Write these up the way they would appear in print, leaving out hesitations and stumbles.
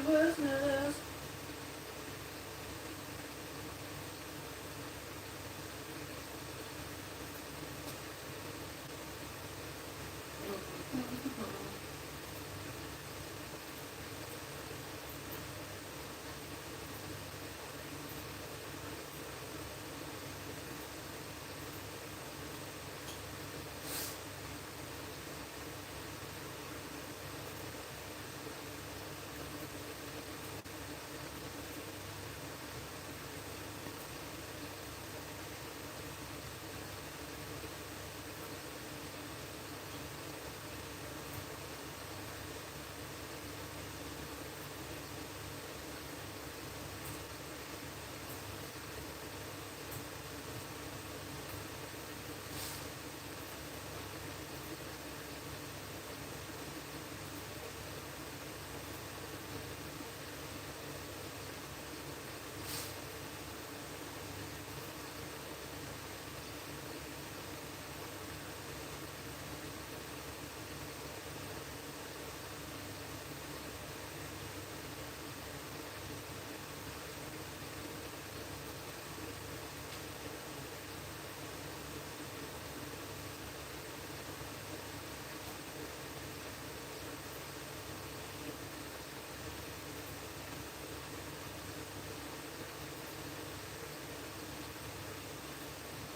voluptuousness.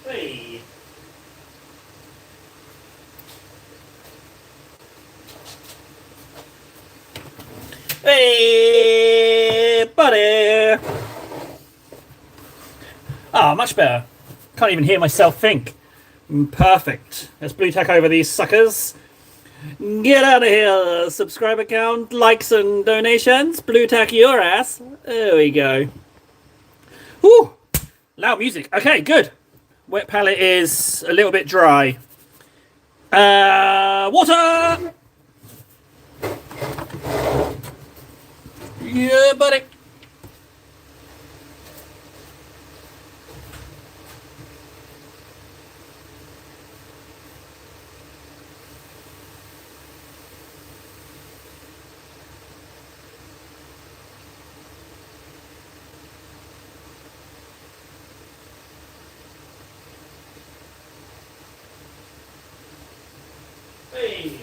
Hey. Hey, buddy. Ah, much better. Can't even hear myself think. Perfect. Let's blue tack over these suckers. Get out of here. Subscriber count, likes and donations. Blue tack your ass. There we go. Whew. Loud music. Okay, good. Wet palette is a little bit dry. Water! Yeah, buddy. Hey.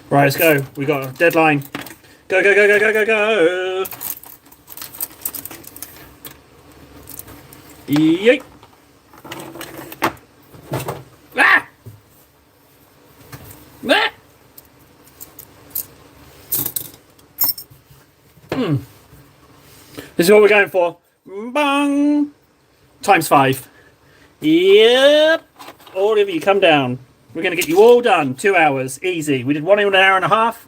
Right, let's go. We got a deadline. Go, go, go, go, go, go, go. Yeet. Ah! Ah! This is what we're going for. Bang! Times 5. Yep. All of you come down. We're going to get you all done. 2 hours. Easy. We did one in an hour and a half.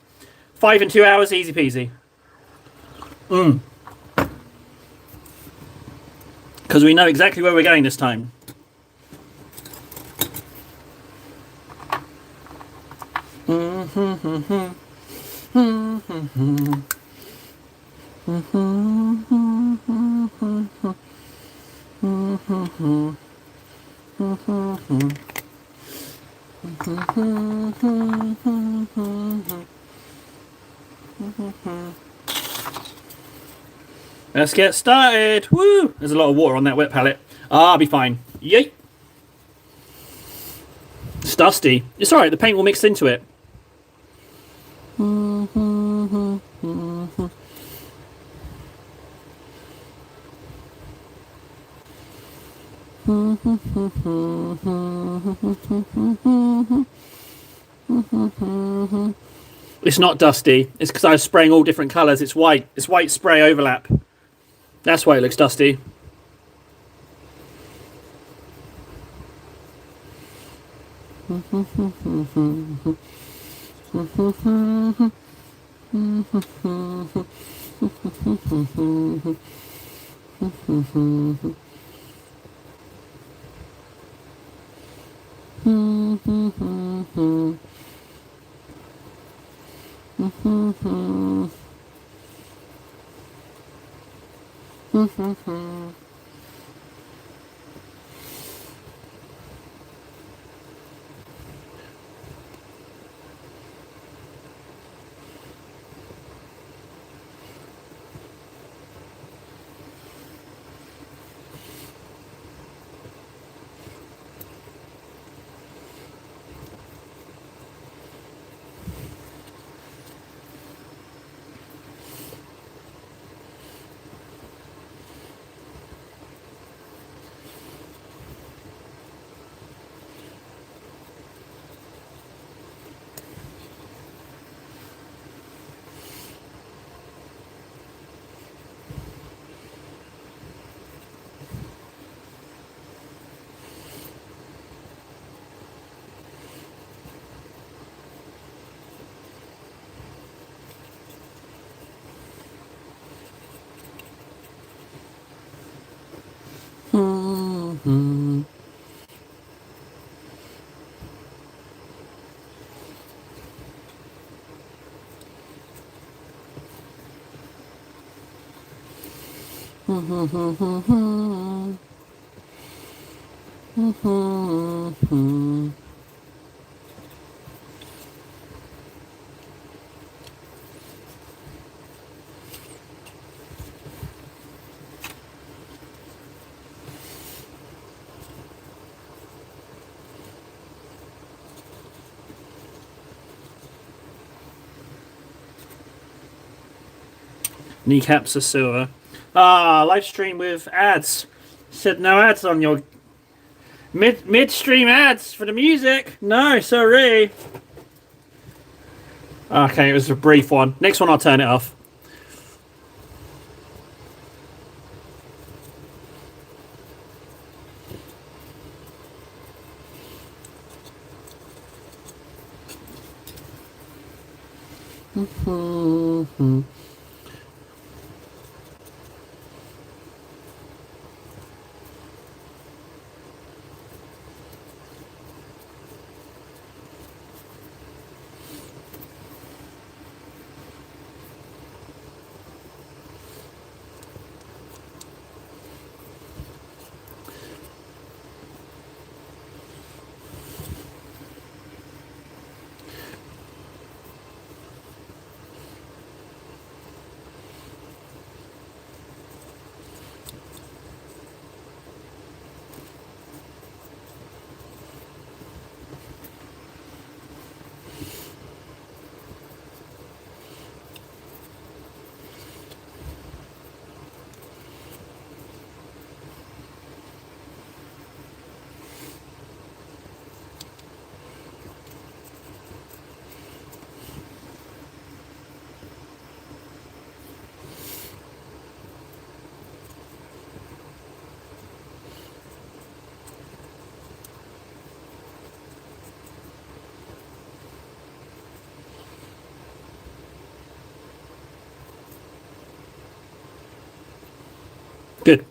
5 in 2 hours. Easy peasy. Because we know exactly where we're going this time. Let's get started. Woo! There's a lot of water on that wet palette. Ah, I'll be fine. Yeet. It's dusty. It's alright, the paint will mix into it. It's not dusty. It's because I was spraying all different colours. It's white. It's white spray overlap. That's why it looks dusty. Kneecaps are silver. Ah, live stream with ads. Said no ads on your midstream ads for the music. No, sorry. Okay, it was a brief one. Next one, I'll turn it off. Good.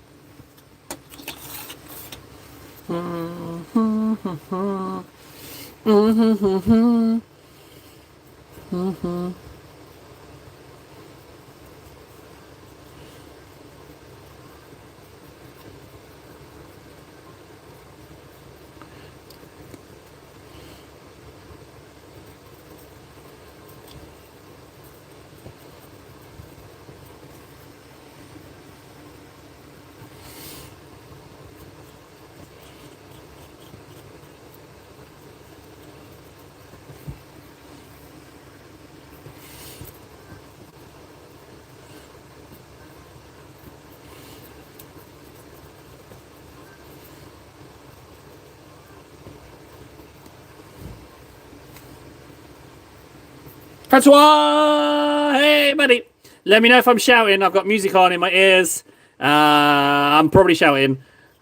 Francois! Hey, buddy. Let me know if I'm shouting. I've got music on in my ears. I'm probably shouting.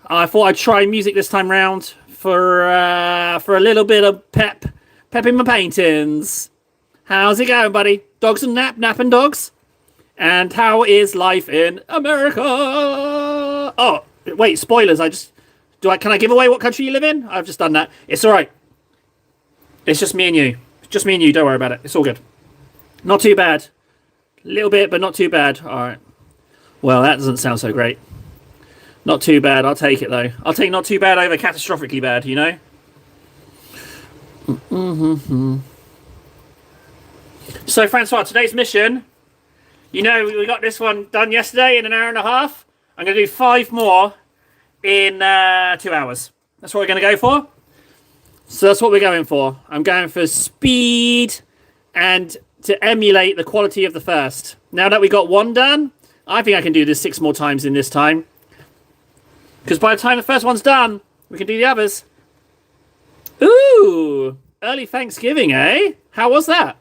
I thought I'd try music this time round for a little bit of pep in my paintings. How's it going, buddy? Dogs and napping dogs? And how is life in America? Oh, wait, spoilers. Can I give away what country you live in? I've just done that. It's all right. It's just me and you. Just me and you. Don't worry about it. It's all good. Not too bad. A little bit, but not too bad. All right. Well, that doesn't sound so great. Not too bad. I'll take it though. I'll take not too bad over catastrophically bad. You know. So, Francois, today's mission. You know, we got this one done yesterday in an hour and a half. I'm going to do 5 more in 2 hours. That's what we're going to go for. So that's what we're going for. I'm going for speed and to emulate the quality of the first. Now that we got 1 done, I think I can do this 6 more times in this time. Because by the time the first one's done, we can do the others. Ooh, early Thanksgiving, eh? How was that?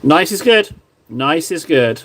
Nice is good. Nice is good.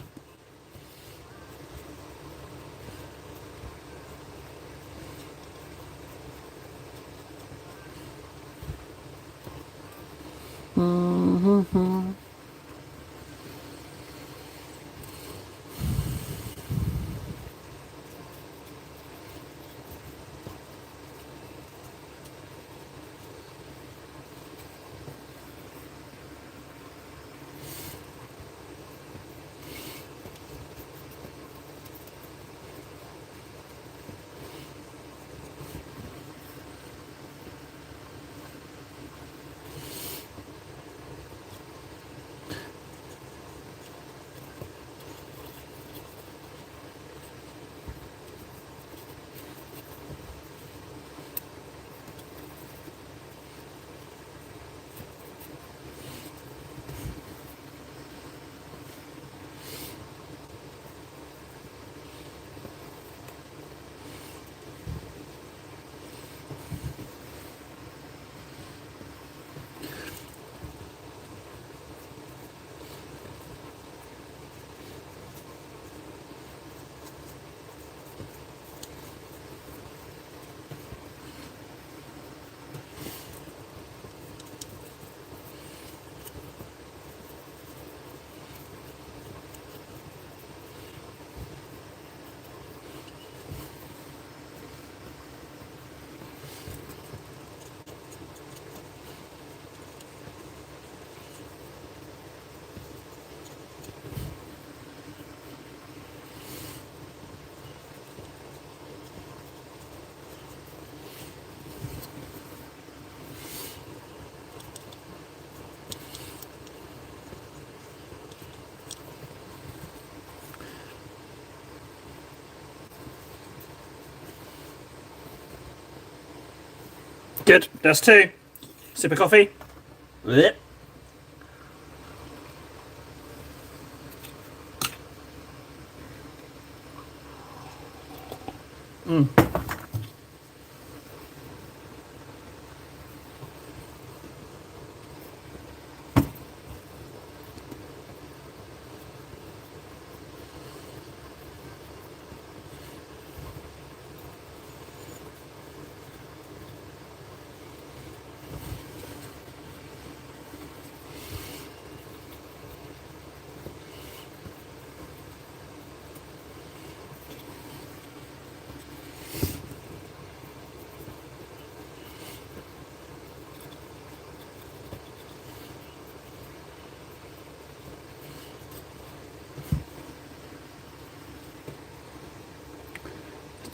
Good. That's 2. Sip of coffee. Blech.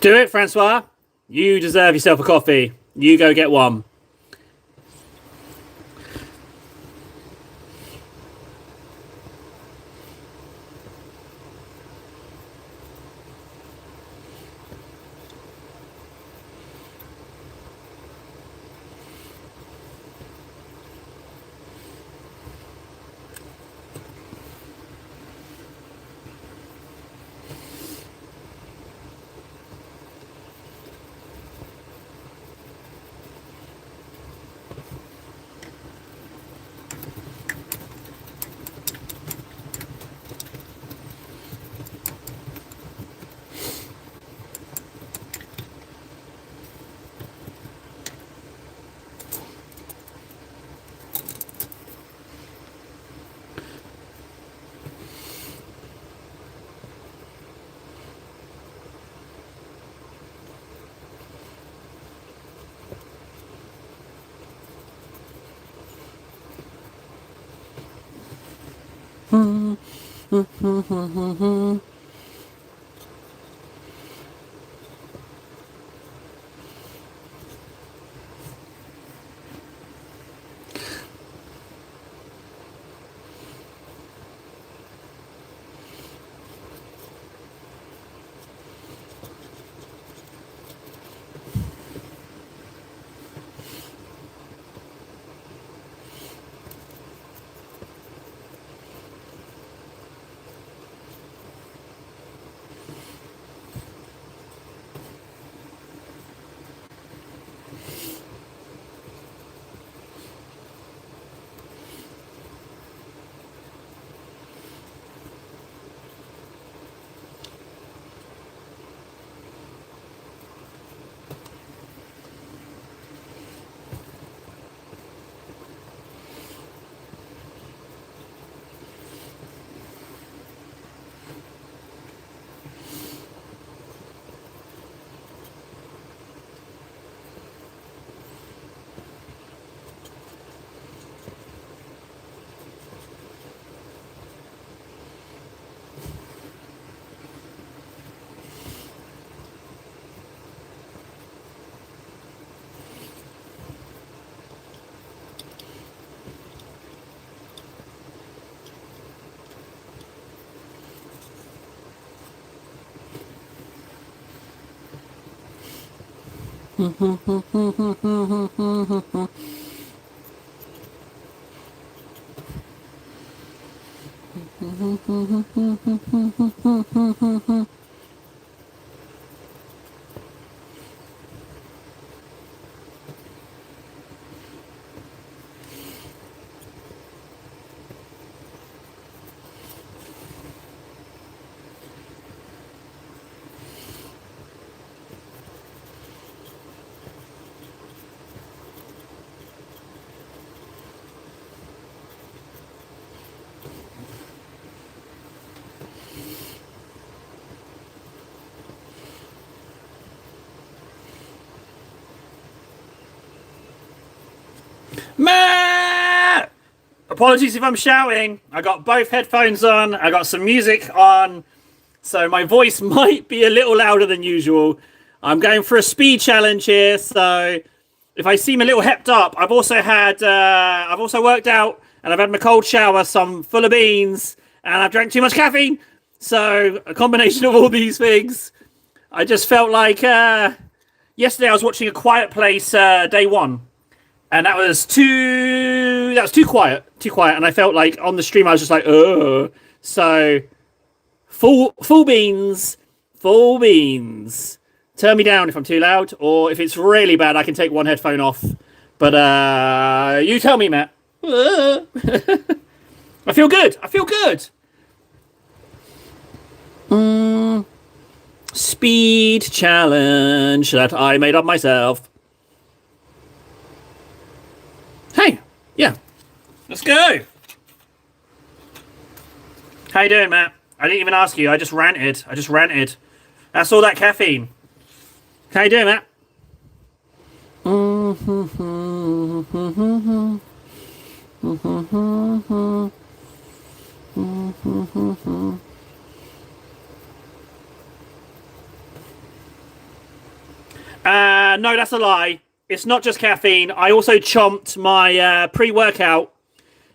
Do it, Francois. You deserve yourself a coffee. You go get one. Matt! Apologies if I'm shouting. I got both headphones on. I got some music on. So my voice might be a little louder than usual. I'm going for a speed challenge here. So if I seem a little hepped up, I've also worked out and I've had my cold shower, some full of beans, and I've drank too much caffeine. So a combination of all these things. I just felt like yesterday I was watching A Quiet Place day one. And that was too quiet, and I felt like on the stream I was just like, ugh. So full beans. Turn me down if I'm too loud, or if it's really bad, I can take one headphone off. But you tell me, Matt. I feel good. Speed challenge that I made up myself. Hey, yeah, let's go. How you doing, Matt? I didn't even ask you. I just ranted. That's all that caffeine. How you doing, Matt? No, that's a lie. It's not just caffeine. I also chomped my pre-workout,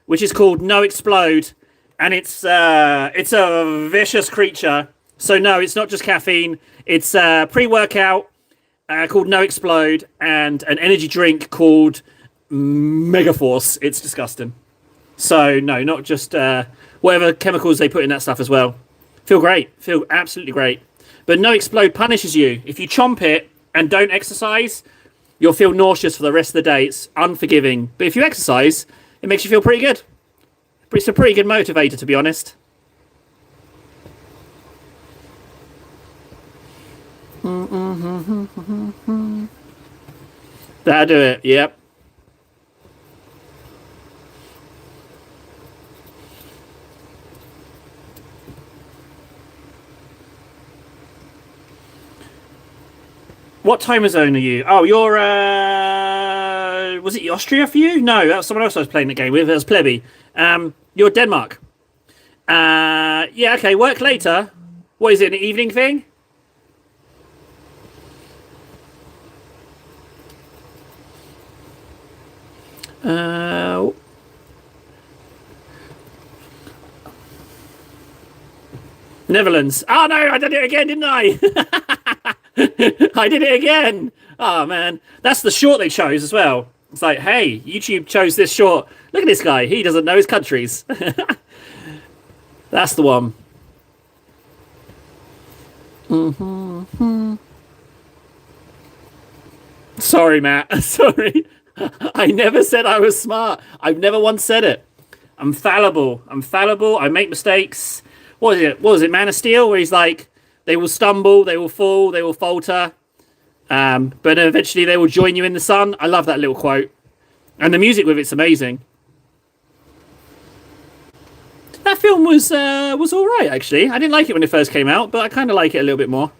which is called No Explode, and it's a vicious creature. So no, it's not just caffeine. It's pre-workout called No Explode and an energy drink called Megaforce. It's disgusting. So no, not just whatever chemicals they put in that stuff as well. Feel great. Feel absolutely great. But No Explode punishes you. If you chomp it and don't exercise, you'll feel nauseous for the rest of the day. It's unforgiving. But if you exercise, it makes you feel pretty good. It's a pretty good motivator, to be honest. That'll do it. Yep. What time zone are you? Oh, you're, was it Austria for you? No, that was someone else I was playing the game with. It was Plebby. You're Denmark. Yeah, okay, work later. What is it, an evening thing? Uh, Netherlands. Oh no, I did it again, didn't I? I did it again. Oh man, that's the short they chose as well. It's like, hey, YouTube chose this short. Look at this guy. He doesn't know his countries. That's the one. Sorry, Matt. Sorry. I never said I was smart. I've never once said it. I'm fallible. I'm fallible. I make mistakes. What is it? What was it? Man of Steel, where he's like, they will stumble, they will fall, they will falter, but eventually they will join you in the sun. I love that little quote, and the music with it's amazing. That film was all right actually. I didn't like it when it first came out, but I kind of like it a little bit more.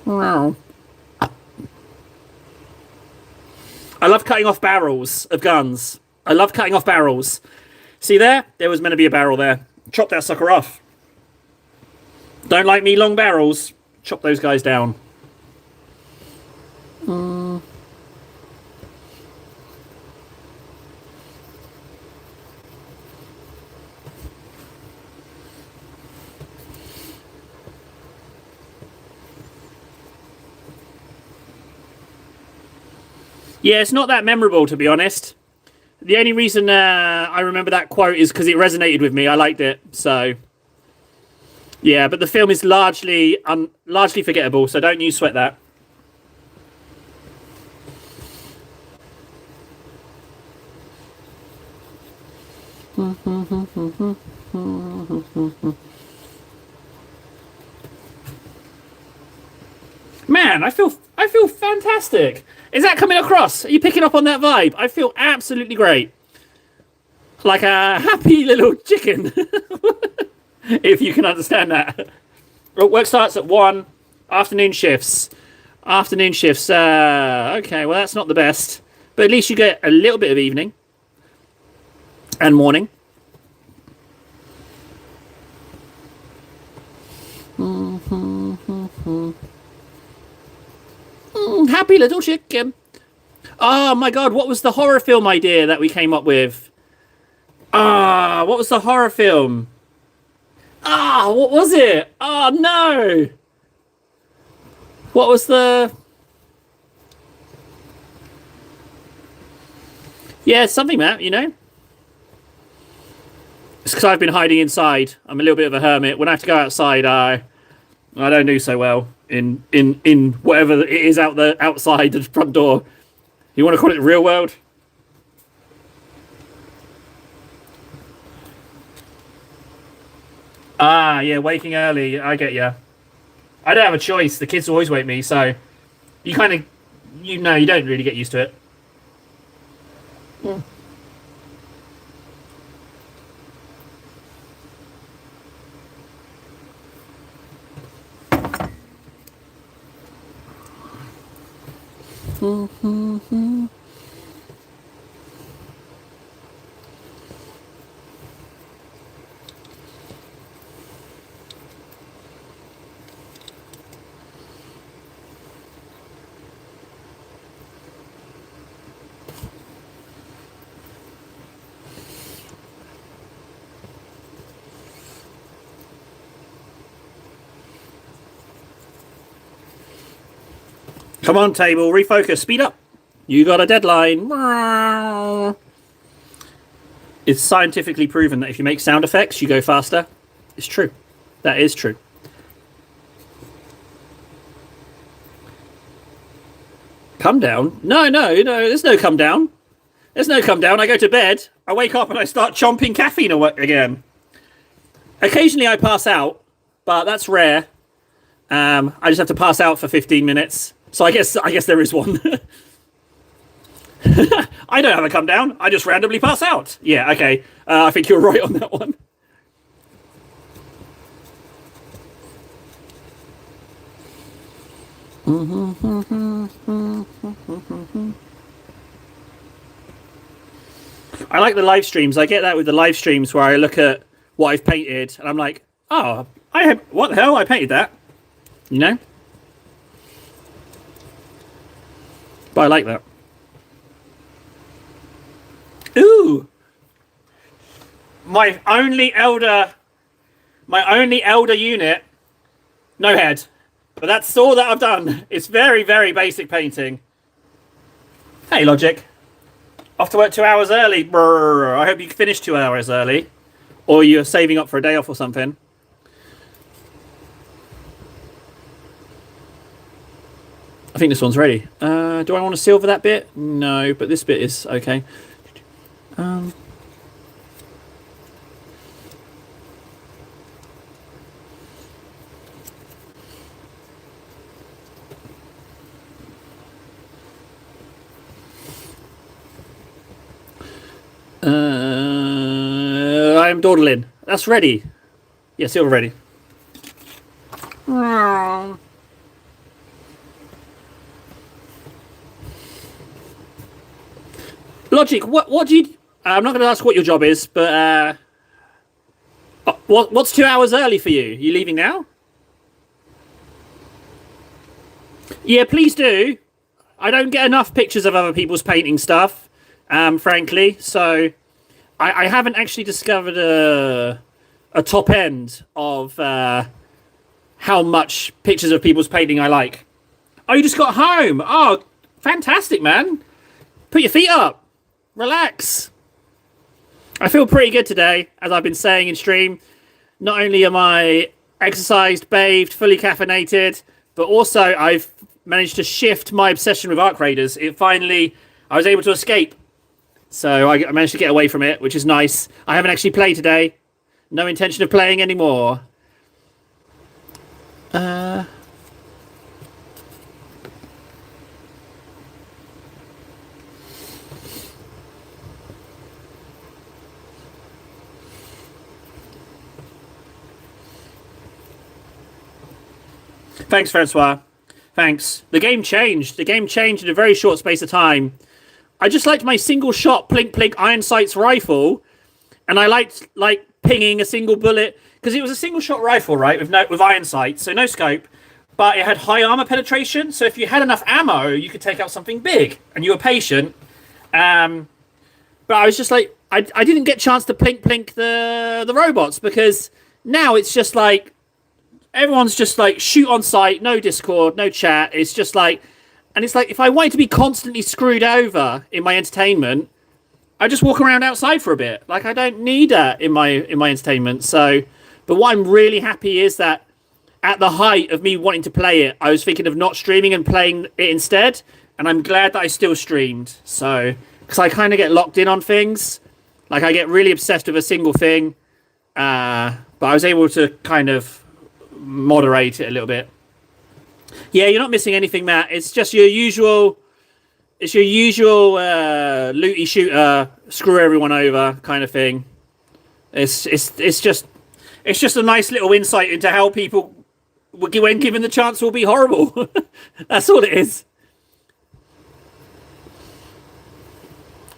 Wow. I love cutting off barrels of guns. I love cutting off barrels. See there? There was meant to be a barrel there. Chop that sucker off. Don't like me long barrels. Chop those guys down. Yeah, it's not that memorable, to be honest. The only reason I remember that quote is because it resonated with me. I liked it, so yeah. But the film is largely forgettable, so don't you sweat that. Man, I feel fantastic. Is that coming across? Are you picking up on that vibe? I feel absolutely great. Like a happy little chicken. If you can understand that. Work starts at 1. Afternoon shifts. Afternoon shifts. Okay, well, that's not the best. But at least you get a little bit of evening. And morning. Happy little chicken. Oh my god, what was the horror film idea that we came up with? What was the horror film? What was it? Oh no! What was the... Yeah, something, Matt, you know? It's because I've been hiding inside. I'm a little bit of a hermit. When I have to go outside, I don't do so well in whatever it is outside the front door. You want to call it the real world? Yeah, waking early. I get you. I don't have a choice. The kids always wake me, so you kind of, you don't really get used to it. Come on, table, refocus, speed up. You got a deadline. It's scientifically proven that if you make sound effects, you go faster. It's true. That is true. Come down? No. There's no come down. There's no come down. I go to bed. I wake up and I start chomping caffeine again. Occasionally I pass out, but that's rare. I just have to pass out for 15 minutes. So I guess there is one. I don't have a come down. I just randomly pass out. Yeah, okay. I think you're right on that one. I like the live streams. I get that with the live streams where I look at what I've painted and I'm like, oh, what the hell? I painted that, you know? But I like that. Ooh! My only elder unit, no head. But that's all that I've done. It's very, very basic painting. Hey, Logic. Off to work 2 hours early. Brr. I hope you finish 2 hours early. Or you're saving up for a day off or something. I think this one's ready. Do I want to silver that bit? No, but this bit is okay. I'm dawdling. That's ready. Yeah, silver ready. Logic, what do you... I'm not going to ask what your job is, but... what's 2 hours early for you? You leaving now? Yeah, please do. I don't get enough pictures of other people's painting stuff, frankly, so... I haven't actually discovered a top end of how much pictures of people's painting I like. Oh, you just got home. Oh, fantastic, man. Put your feet up. Relax. I feel pretty good today, as I've been saying in stream. Not only am I exercised, bathed, fully caffeinated, but also I've managed to shift my obsession with Arc Raiders. I was able to escape. So I managed to get away from it, which is nice. I haven't actually played today. No intention of playing anymore. Thanks, Francois. Thanks. The game changed. The game changed in a very short space of time. I just liked my single shot plink plink iron sights rifle, and I liked pinging a single bullet because it was a single shot rifle, right, with iron sights, so no scope, but it had high armor penetration. So if you had enough ammo, you could take out something big, and you were patient. But I was just like, I didn't get a chance to plink plink the robots because now it's just like everyone's just like shoot on sight, no Discord, no chat. It's just like. And it's like, if I wanted to be constantly screwed over in my entertainment, I just walk around outside for a bit. Like, I don't need that in my entertainment. So, but what I'm really happy is that at the height of me wanting to play it, I was thinking of not streaming and playing it instead. And I'm glad that I still streamed. So, because I kind of get locked in on things. Like, I get really obsessed with a single thing. But I was able to kind of moderate it a little bit. Yeah, you're not missing anything, Matt. It's just your usual. It's your usual looty shooter, screw everyone over kind of thing. It's just a nice little insight into how people, when given the chance, will be horrible. That's all it is.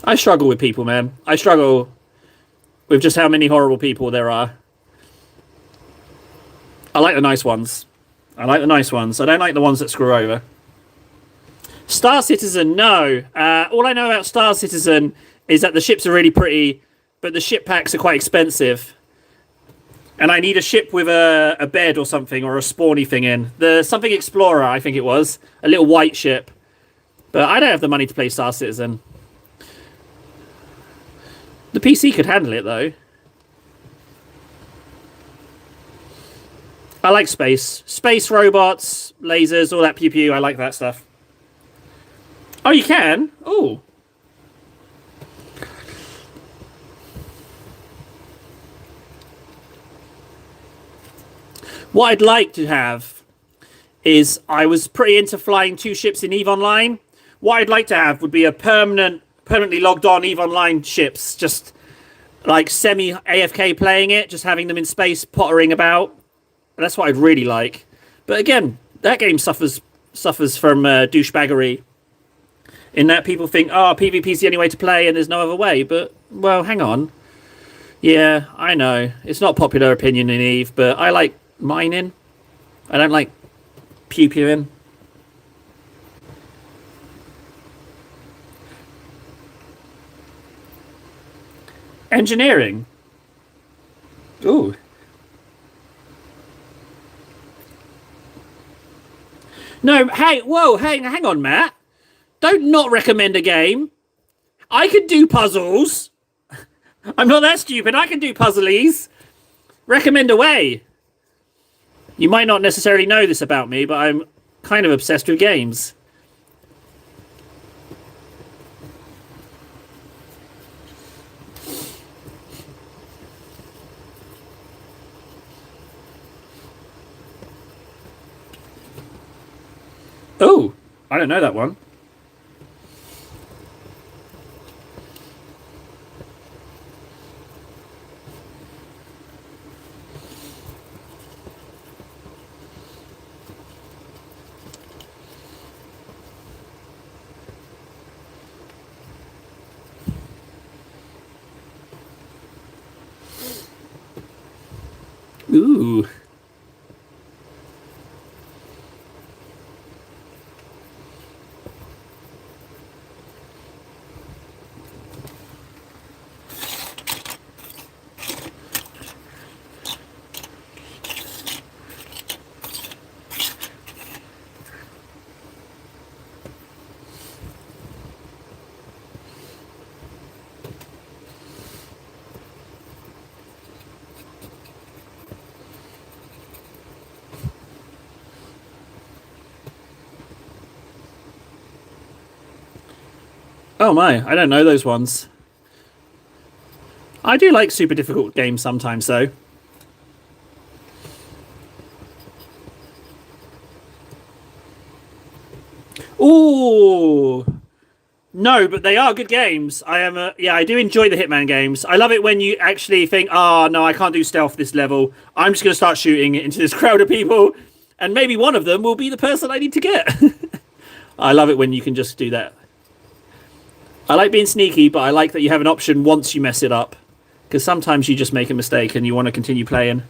I struggle with people, man. I struggle with just how many horrible people there are. I like the nice ones. I like the nice ones. I don't like the ones that screw over. Star Citizen, no. All I know about Star Citizen is that the ships are really pretty, but the ship packs are quite expensive. And I need a ship with a bed or something, or a spawny thing in. The something Explorer, I think it was. A little white ship. But I don't have the money to play Star Citizen. The PC could handle it, though. I like space. Space robots, lasers, all that pew pew. I like that stuff. Oh, you can? Oh. What I'd like to have is, I was pretty into flying 2 ships in EVE Online. What I'd like to have would be a permanently logged on EVE Online ships, just like semi-AFK playing it, just having them in space pottering about. That's what I'd really like. But again, that game suffers from douchebaggery. In that people think, oh, PvP's the only way to play and there's no other way. But Well, hang on. Yeah, I know. It's not popular opinion in Eve, but I like mining. I don't like pew-pewing. Engineering. Ooh. No, hey, whoa, hang on, Matt. Don't not recommend a game. I can do puzzles. I'm not that stupid. I can do puzzlies. Recommend away. You might not necessarily know this about me, but I'm kind of obsessed with games. Oh, I don't know that one. Ooh. Oh my, I don't know those ones. I do like super difficult games sometimes, though. Ooh. No, but they are good games. Yeah, I do enjoy the Hitman games. I love it when you actually think, oh, no, I can't do stealth this level. I'm just going to start shooting into this crowd of people, and maybe one of them will be the person I need to get. I love it when you can just do that. I like being sneaky, but I like that you have an option once you mess it up. Because sometimes you just make a mistake and you want to continue playing.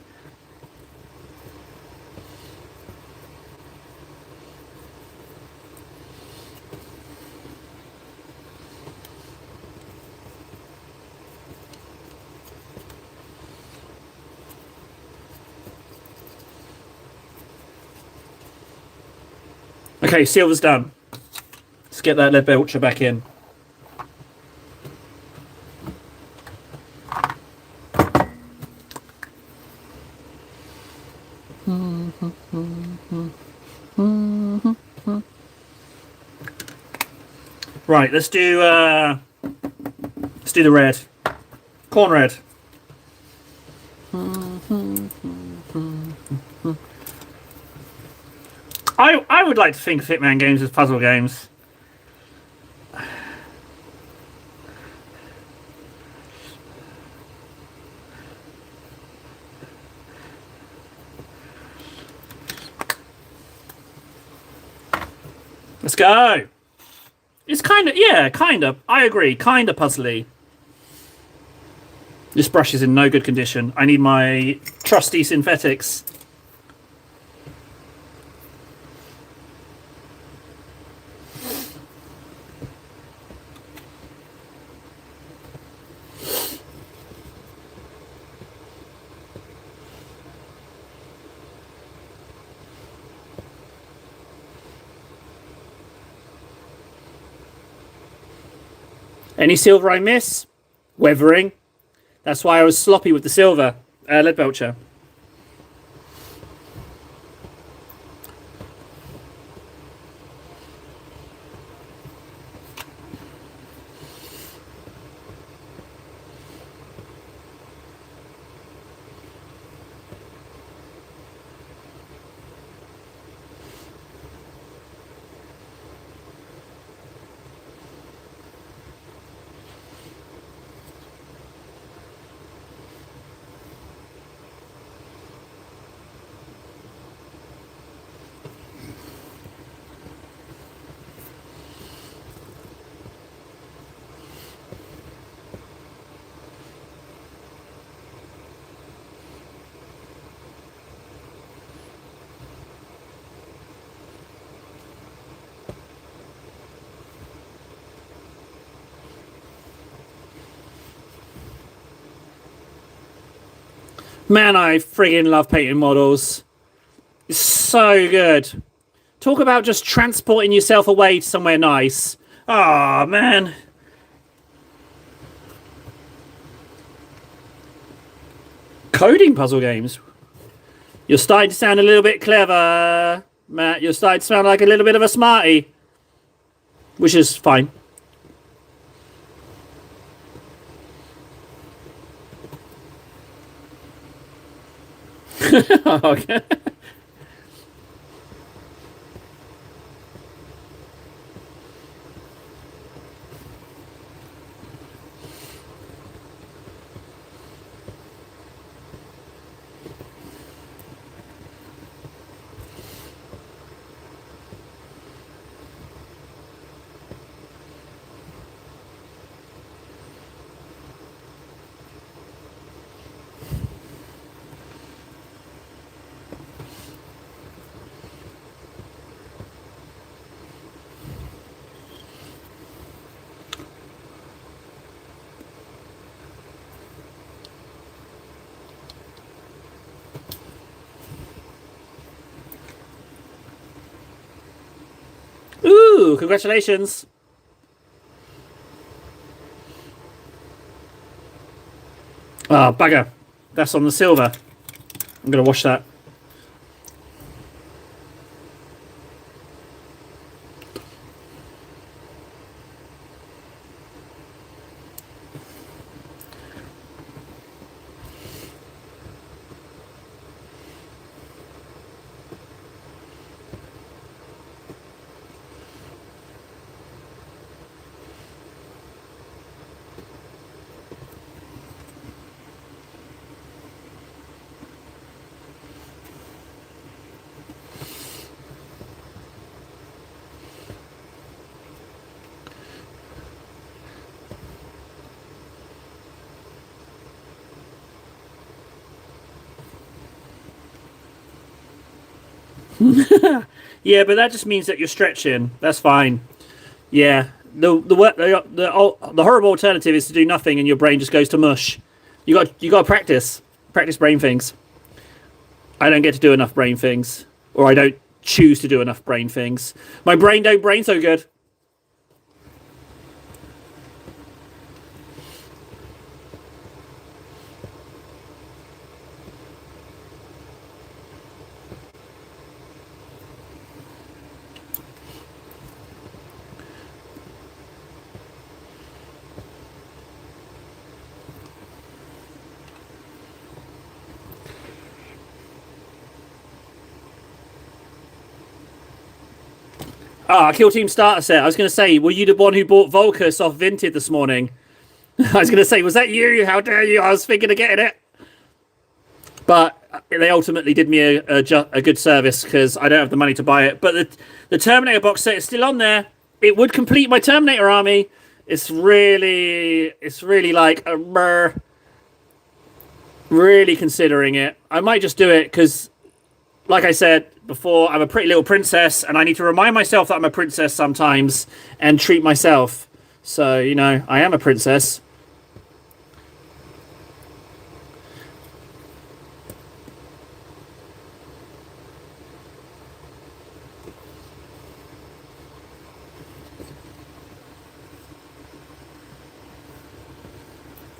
Okay, silver's done. Let's get that lead belcher back in. Right, let's do the red. Corn red. I would like to think of Hitman games as puzzle games. Let's go. It's kind of, yeah, kind of. I agree. Kind of puzzly. This brush is in no good condition. I need my trusty synthetics. Any silver I miss? Weathering. That's why I was sloppy with the silver. Lead belcher. Man, I friggin' love painting models. It's so good. Talk about just transporting yourself away to somewhere nice. Ah, man. Coding puzzle games. You're starting to sound a little bit clever, Matt. You're starting to sound like a little bit of a smarty. Which is fine. Okay. Ooh, congratulations. Ah, oh, bugger. That's on the silver. I'm going to wash that. Yeah, but that just means that you're stretching. That's fine. Yeah. The horrible alternative is to do nothing and your brain just goes to mush. You got to practice brain things. I don't get to do enough brain things, or I don't choose to do enough brain things. My brain don't brain so good. Ah, Kill Team starter set. I was going to say, were you the one who bought Volcus off Vinted this morning? I was going to say, was that you? How dare you? I was thinking of getting it. But they ultimately did me a good service because I don't have the money to buy it. But the Terminator box set is still on there. It would complete my Terminator army. It's really like a really considering it. I might just do it because, like I said before, I'm a pretty little princess, and I need to remind myself that I'm a princess sometimes and treat myself. So, I am a princess.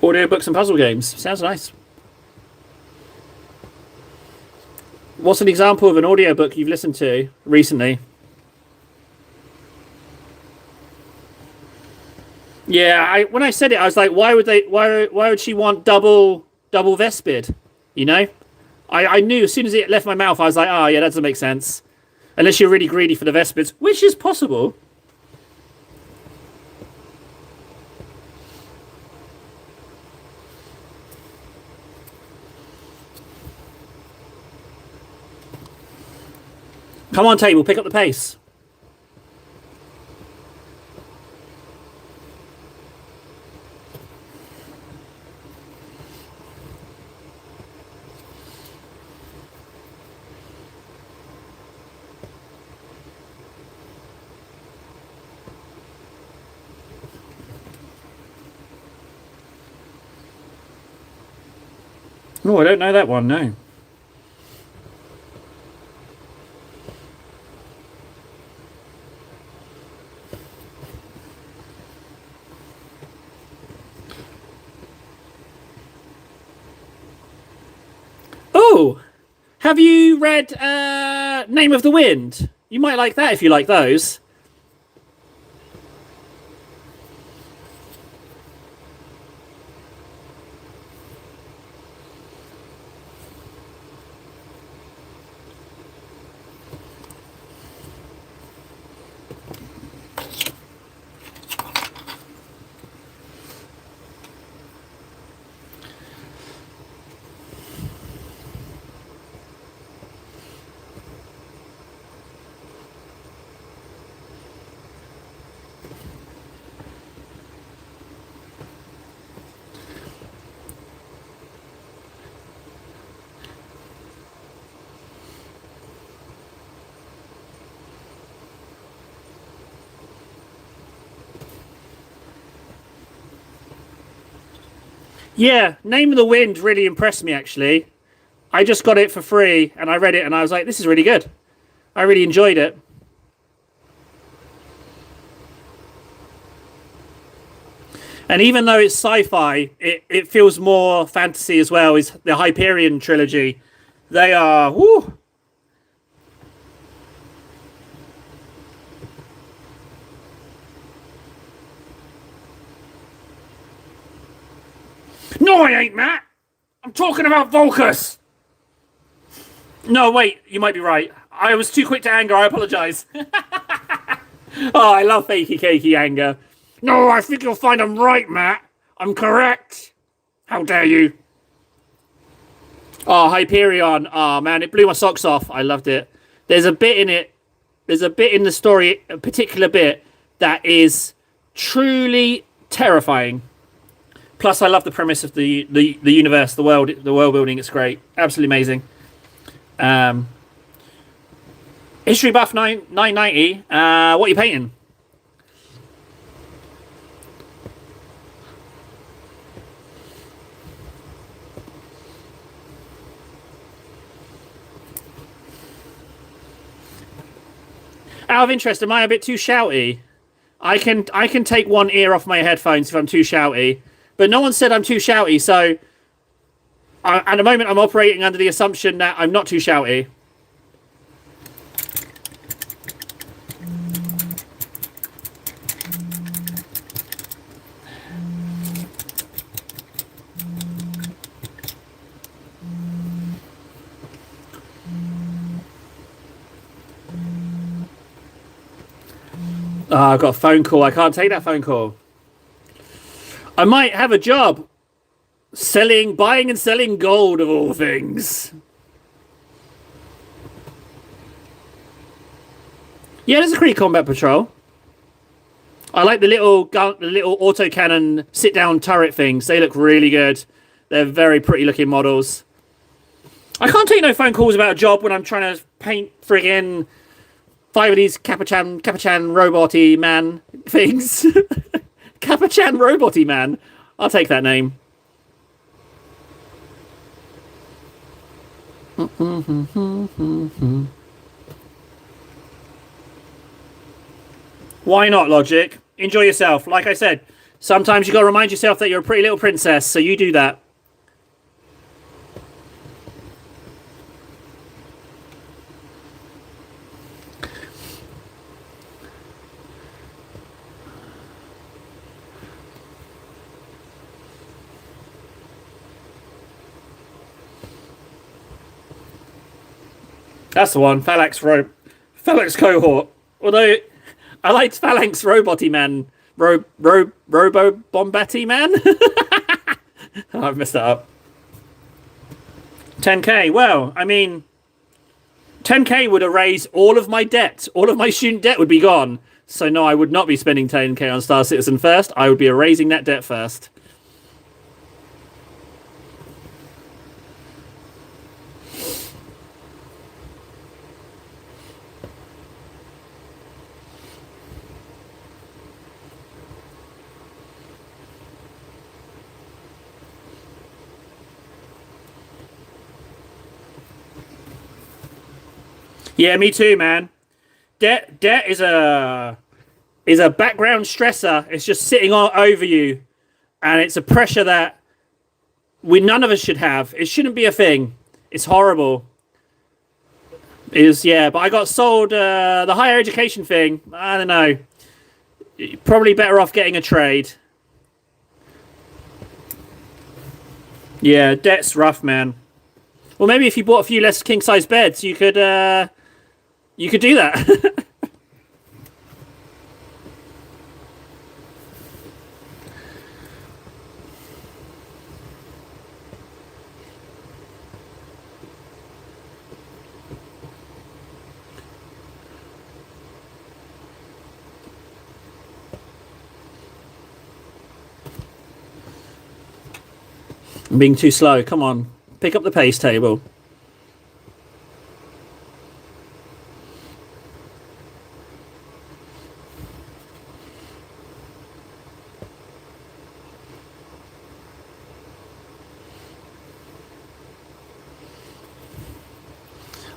Audiobooks and puzzle games. Sounds nice. What's an example of an audiobook you've listened to recently? Yeah, when I said it, I was like, why would she want double Vespid? You know? I knew as soon as it left my mouth, I was like, oh yeah, that doesn't make sense. Unless you're really greedy for the Vespids, which is possible. Come on, table, pick up the pace. Oh, I don't know that one, no. Oh, have you read Name of the Wind? You might like that if you like those. Yeah, Name of the Wind really impressed me actually. I just got it for free and I read it and I was like, this is really good. I really enjoyed it. And even though it's sci-fi, it feels more fantasy as well. Is the Hyperion trilogy? They are woo. No, I ain't, Matt. I'm talking about Volcus. No, wait, you might be right. I was too quick to anger. I apologise. Oh, I love fakey cakey anger. No, I think you'll find I'm right, Matt. I'm correct. How dare you? Oh, Hyperion. Oh, man, it blew my socks off. I loved it. There's a bit in it. There's a bit in the story, a particular bit, that is truly terrifying. Plus, I love the premise of the universe, the world building. It's great. Absolutely amazing. Um, History Buff 990. What are you painting? Out of interest, am I a bit too shouty? I can take one ear off my headphones if I'm too shouty, but no one said I'm too shouty. So at the moment, I'm operating under the assumption that I'm not too shouty. Oh, I've got a phone call. I can't take that phone call. I might have a job buying and selling gold of all things. Yeah, there's a Kree combat patrol. I like the little autocannon sit-down turret things. They look really good. They're very pretty looking models. I can't take no phone calls about a job when I'm trying to paint friggin' 5 of these Capuchan robot-y man things. Capuchan robot-y man. I'll take that name. Why not, Logic? Enjoy yourself. Like I said, sometimes you gotta remind yourself that you're a pretty little princess, so you do that. That's the one. Phalanx cohort. Although I liked Phalanx roboty man. Robo bombati man. Oh, I've messed that up. 10k. Well, I mean, 10k would erase all of my debt. All of my student debt would be gone. So no, I would not be spending 10k on Star Citizen first. I would be erasing that debt first. Yeah, me too, man. Debt is a background stressor. It's just sitting all over you, and it's a pressure that we none of us should have. It shouldn't be a thing. It's horrible. It is, yeah. But I got sold the higher education thing. I don't know. Probably better off getting a trade. Yeah, debt's rough, man. Well, maybe if you bought a few less king size beds, you could do that. I'm being too slow. Come on, pick up the pace table.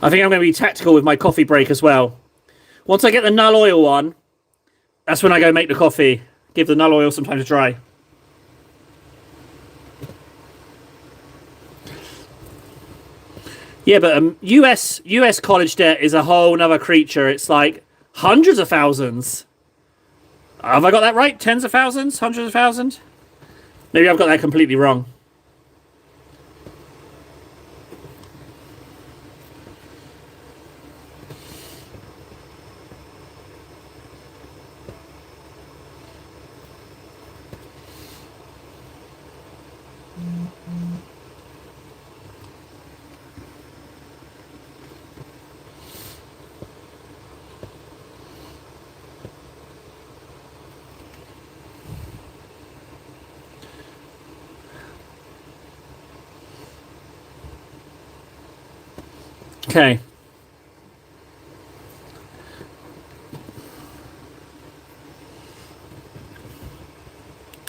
I think I'm going to be tactical with my coffee break as well. Once I get the null oil on, that's when I go make the coffee. Give the null oil some time to dry. Yeah, but US college debt is a whole nother creature. It's like hundreds of thousands. Have I got that right? Tens of thousands? Hundreds of thousands? Maybe I've got that completely wrong. Okay.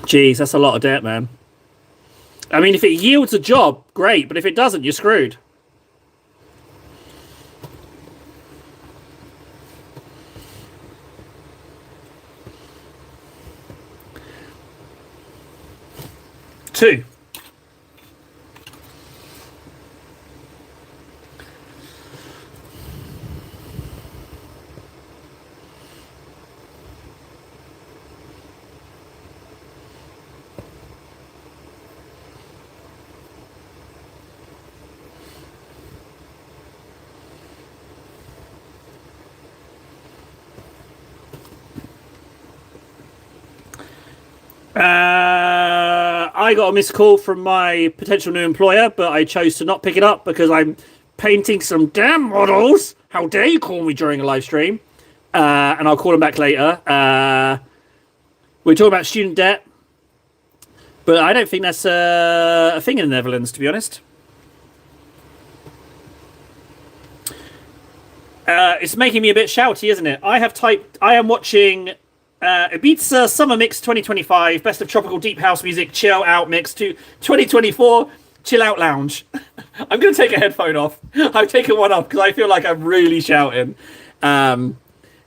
Jeez, that's a lot of debt, man. I mean, if it yields a job, great, but if it doesn't, you're screwed. Two. I got a missed call from my potential new employer, but I chose to not pick it up because I'm painting some damn models. How dare you call me during a live stream? And I'll call them back later. We're talking about student debt, but I don't think that's a thing in the Netherlands, to be honest. It's making me a bit shouty, isn't it? I am watching Ibiza Summer Mix 2025, Best of Tropical Deep House Music Chill Out Mix to 2024 Chill Out Lounge. I'm going to take a headphone off. I've taken one off because I feel like I'm really shouting. Yeah,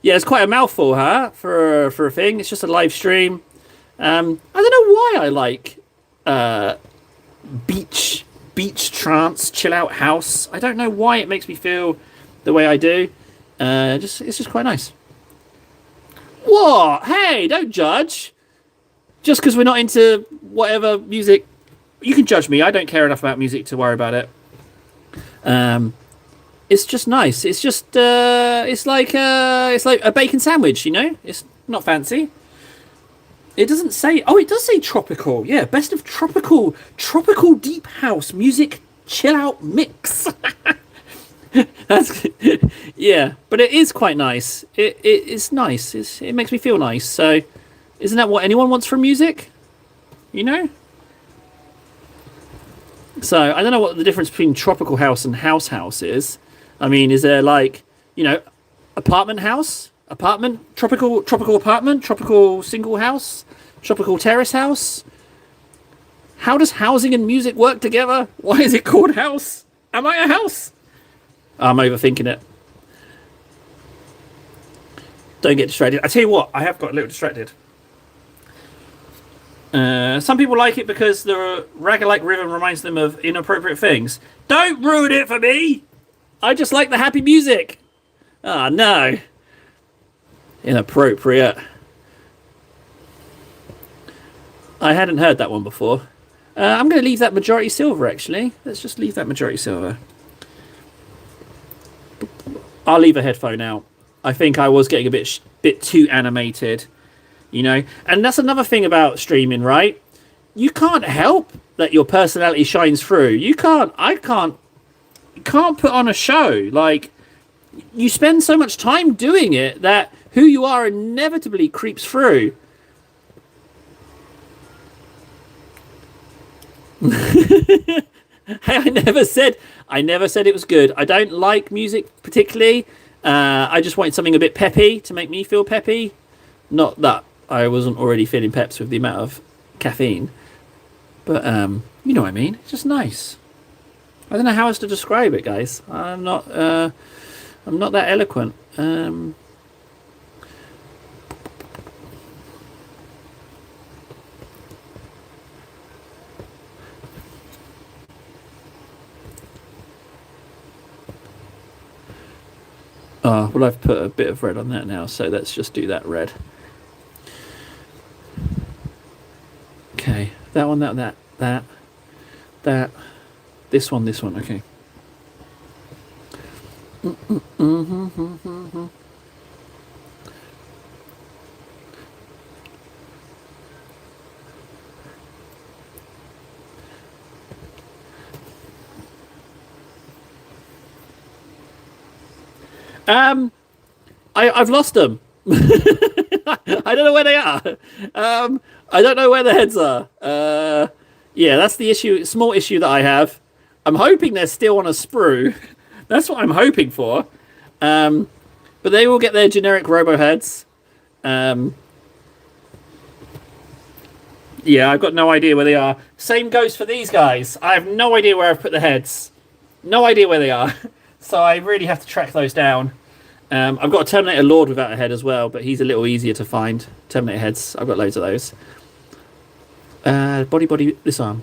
it's quite a mouthful, huh? For a thing. It's just a live stream. I don't know why I like beach trance, chill out house. I don't know why it makes me feel the way I do. It's just quite nice. What? Hey, don't judge. Just because we're not into whatever music, you can judge me. I don't care enough about music to worry about it. It's just nice. It's just it's like a bacon sandwich, you know. It's not fancy. It doesn't say. Oh, it does say tropical. Yeah, best of tropical deep house music chill out mix. That's yeah, but it is quite nice. It's nice. It makes me feel nice. So, isn't that what anyone wants from music? You know. So I don't know what the difference between tropical house and house is. I mean, is there like, you know, apartment house, tropical apartment, tropical single house, tropical terrace house? How does housing and music work together? Why is it called house? Am I a house? I'm overthinking it. Don't get distracted. I tell you what, I have got a little distracted. Some people like it because the ragga-like rhythm reminds them of inappropriate things. Don't ruin it for me! I just like the happy music. Ah, no. Inappropriate. I hadn't heard that one before. I'm going to leave that majority silver, actually. Let's just leave that majority silver. I'll leave a headphone out. I think I was getting a bit too animated, you know. And that's another thing about streaming, right? You can't help that your personality shines through. You can't put on a show. Like, you spend so much time doing it that who you are inevitably creeps through. Hey, I never said it was good. I don't like music particularly. I just wanted something a bit peppy to make me feel peppy. Not that I wasn't already feeling peps with the amount of caffeine. But you know what I mean. It's just nice. I don't know how else to describe it, guys. I'm not that eloquent. Oh, well, I've put a bit of red on that now, so let's just do that red. Okay, that one, that. This one, okay. I've lost them. I don't know where they are. I don't know where the heads are. Yeah, that's the issue. Small issue that I have. I'm hoping they're still on a sprue. That's what I'm hoping for. But they will get their generic robo heads. Yeah, I've got no idea where they are. Same goes for these guys. I have no idea where I've put the heads. No idea where they are. So I really have to track those down. I've got a Terminator Lord without a head as well, but he's a little easier to find. Terminator heads, I've got loads of those. Body, this arm.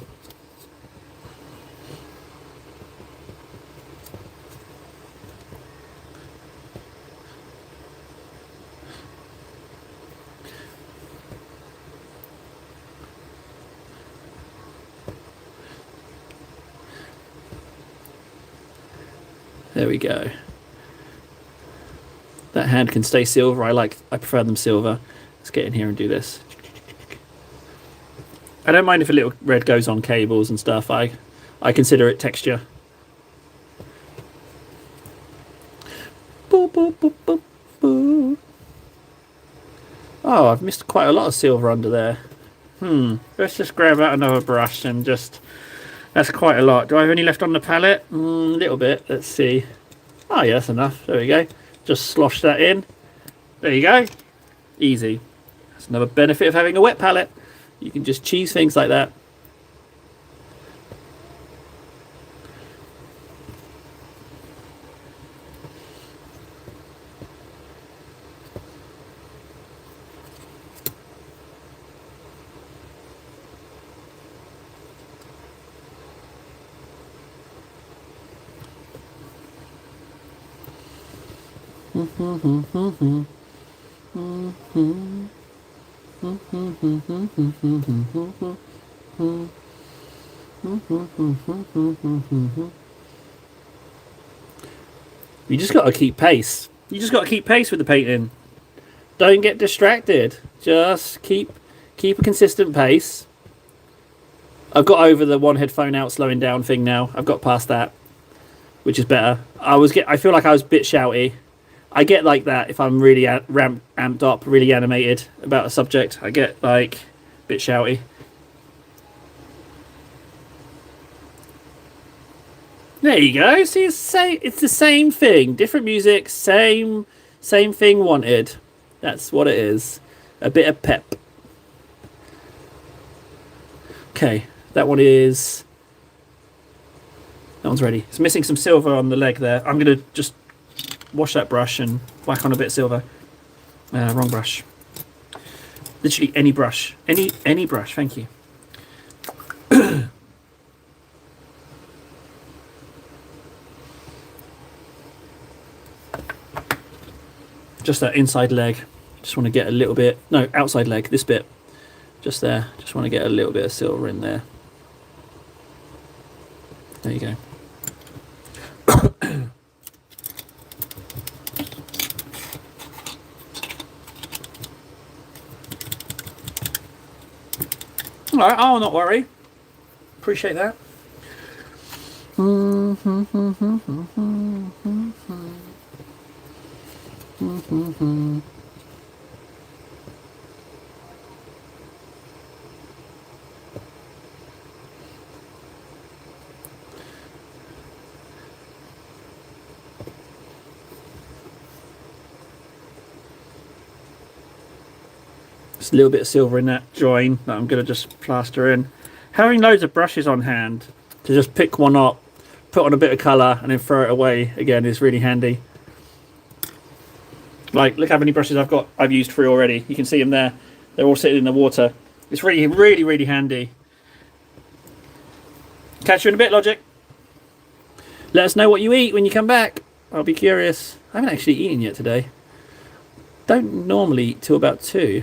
There we go. That hand can stay silver. I prefer them silver. Let's get in here and do this. I don't mind if a little red goes on cables and stuff. I consider it texture. Boop, boop, boop, boop, boop. Oh, I've missed quite a lot of silver under there. Let's just grab out another brush and just... That's quite a lot. Do I have any left on the palette? A little bit. Let's see. Oh, yeah, that's enough. There we go. Just slosh that in. There you go. Easy. That's another benefit of having a wet palette. You can just cheese things like that. You just got to keep pace. You just got to keep pace with the painting. Don't get distracted. Just keep a consistent pace. I've got over the one headphone out slowing down thing now. I've got past that, which is better. I feel like I was a bit shouty. I get like that if I'm really amped up, really animated about a subject. I get like a bit shouty. There you go. See, it's the same thing. Different music, same thing wanted. That's what it is. A bit of pep. Okay, that one's ready. It's missing some silver on the leg there. I'm going to just wash that brush and whack on a bit of silver. Wrong brush. Literally any brush. Any brush, thank you. Just that inside leg. Just want to get a little bit... No, outside leg, this bit. Just there. Just want to get a little bit of silver in there. There you go. Alright, I'll not worry. Appreciate that. Just a little bit of silver in that join that I'm going to just plaster in. Having loads of brushes on hand to just pick one up, put on a bit of colour and then throw it away again is really handy. Like, look how many brushes I've used 3 already. You can see them there. They're all sitting in the water. It's really, really, really handy. Catch you in a bit, Logic. Let us know what you eat when you come back. I'll be curious. I haven't actually eaten yet today. Don't normally eat till about 2.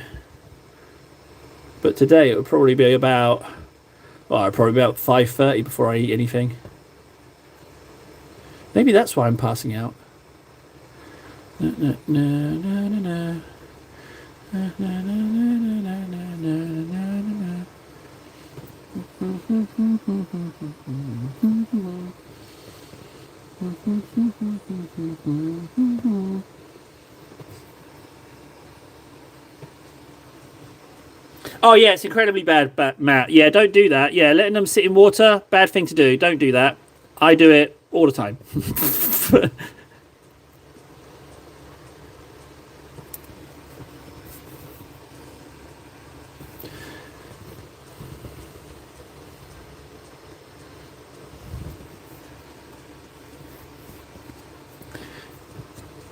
But today it would probably be about... Well, probably about 5:30 before I eat anything. Maybe that's why I'm passing out. Oh yeah, it's incredibly bad, Matt. Yeah, don't do that. Yeah, letting them sit in water, bad thing to do. Don't do that. I do it all the time.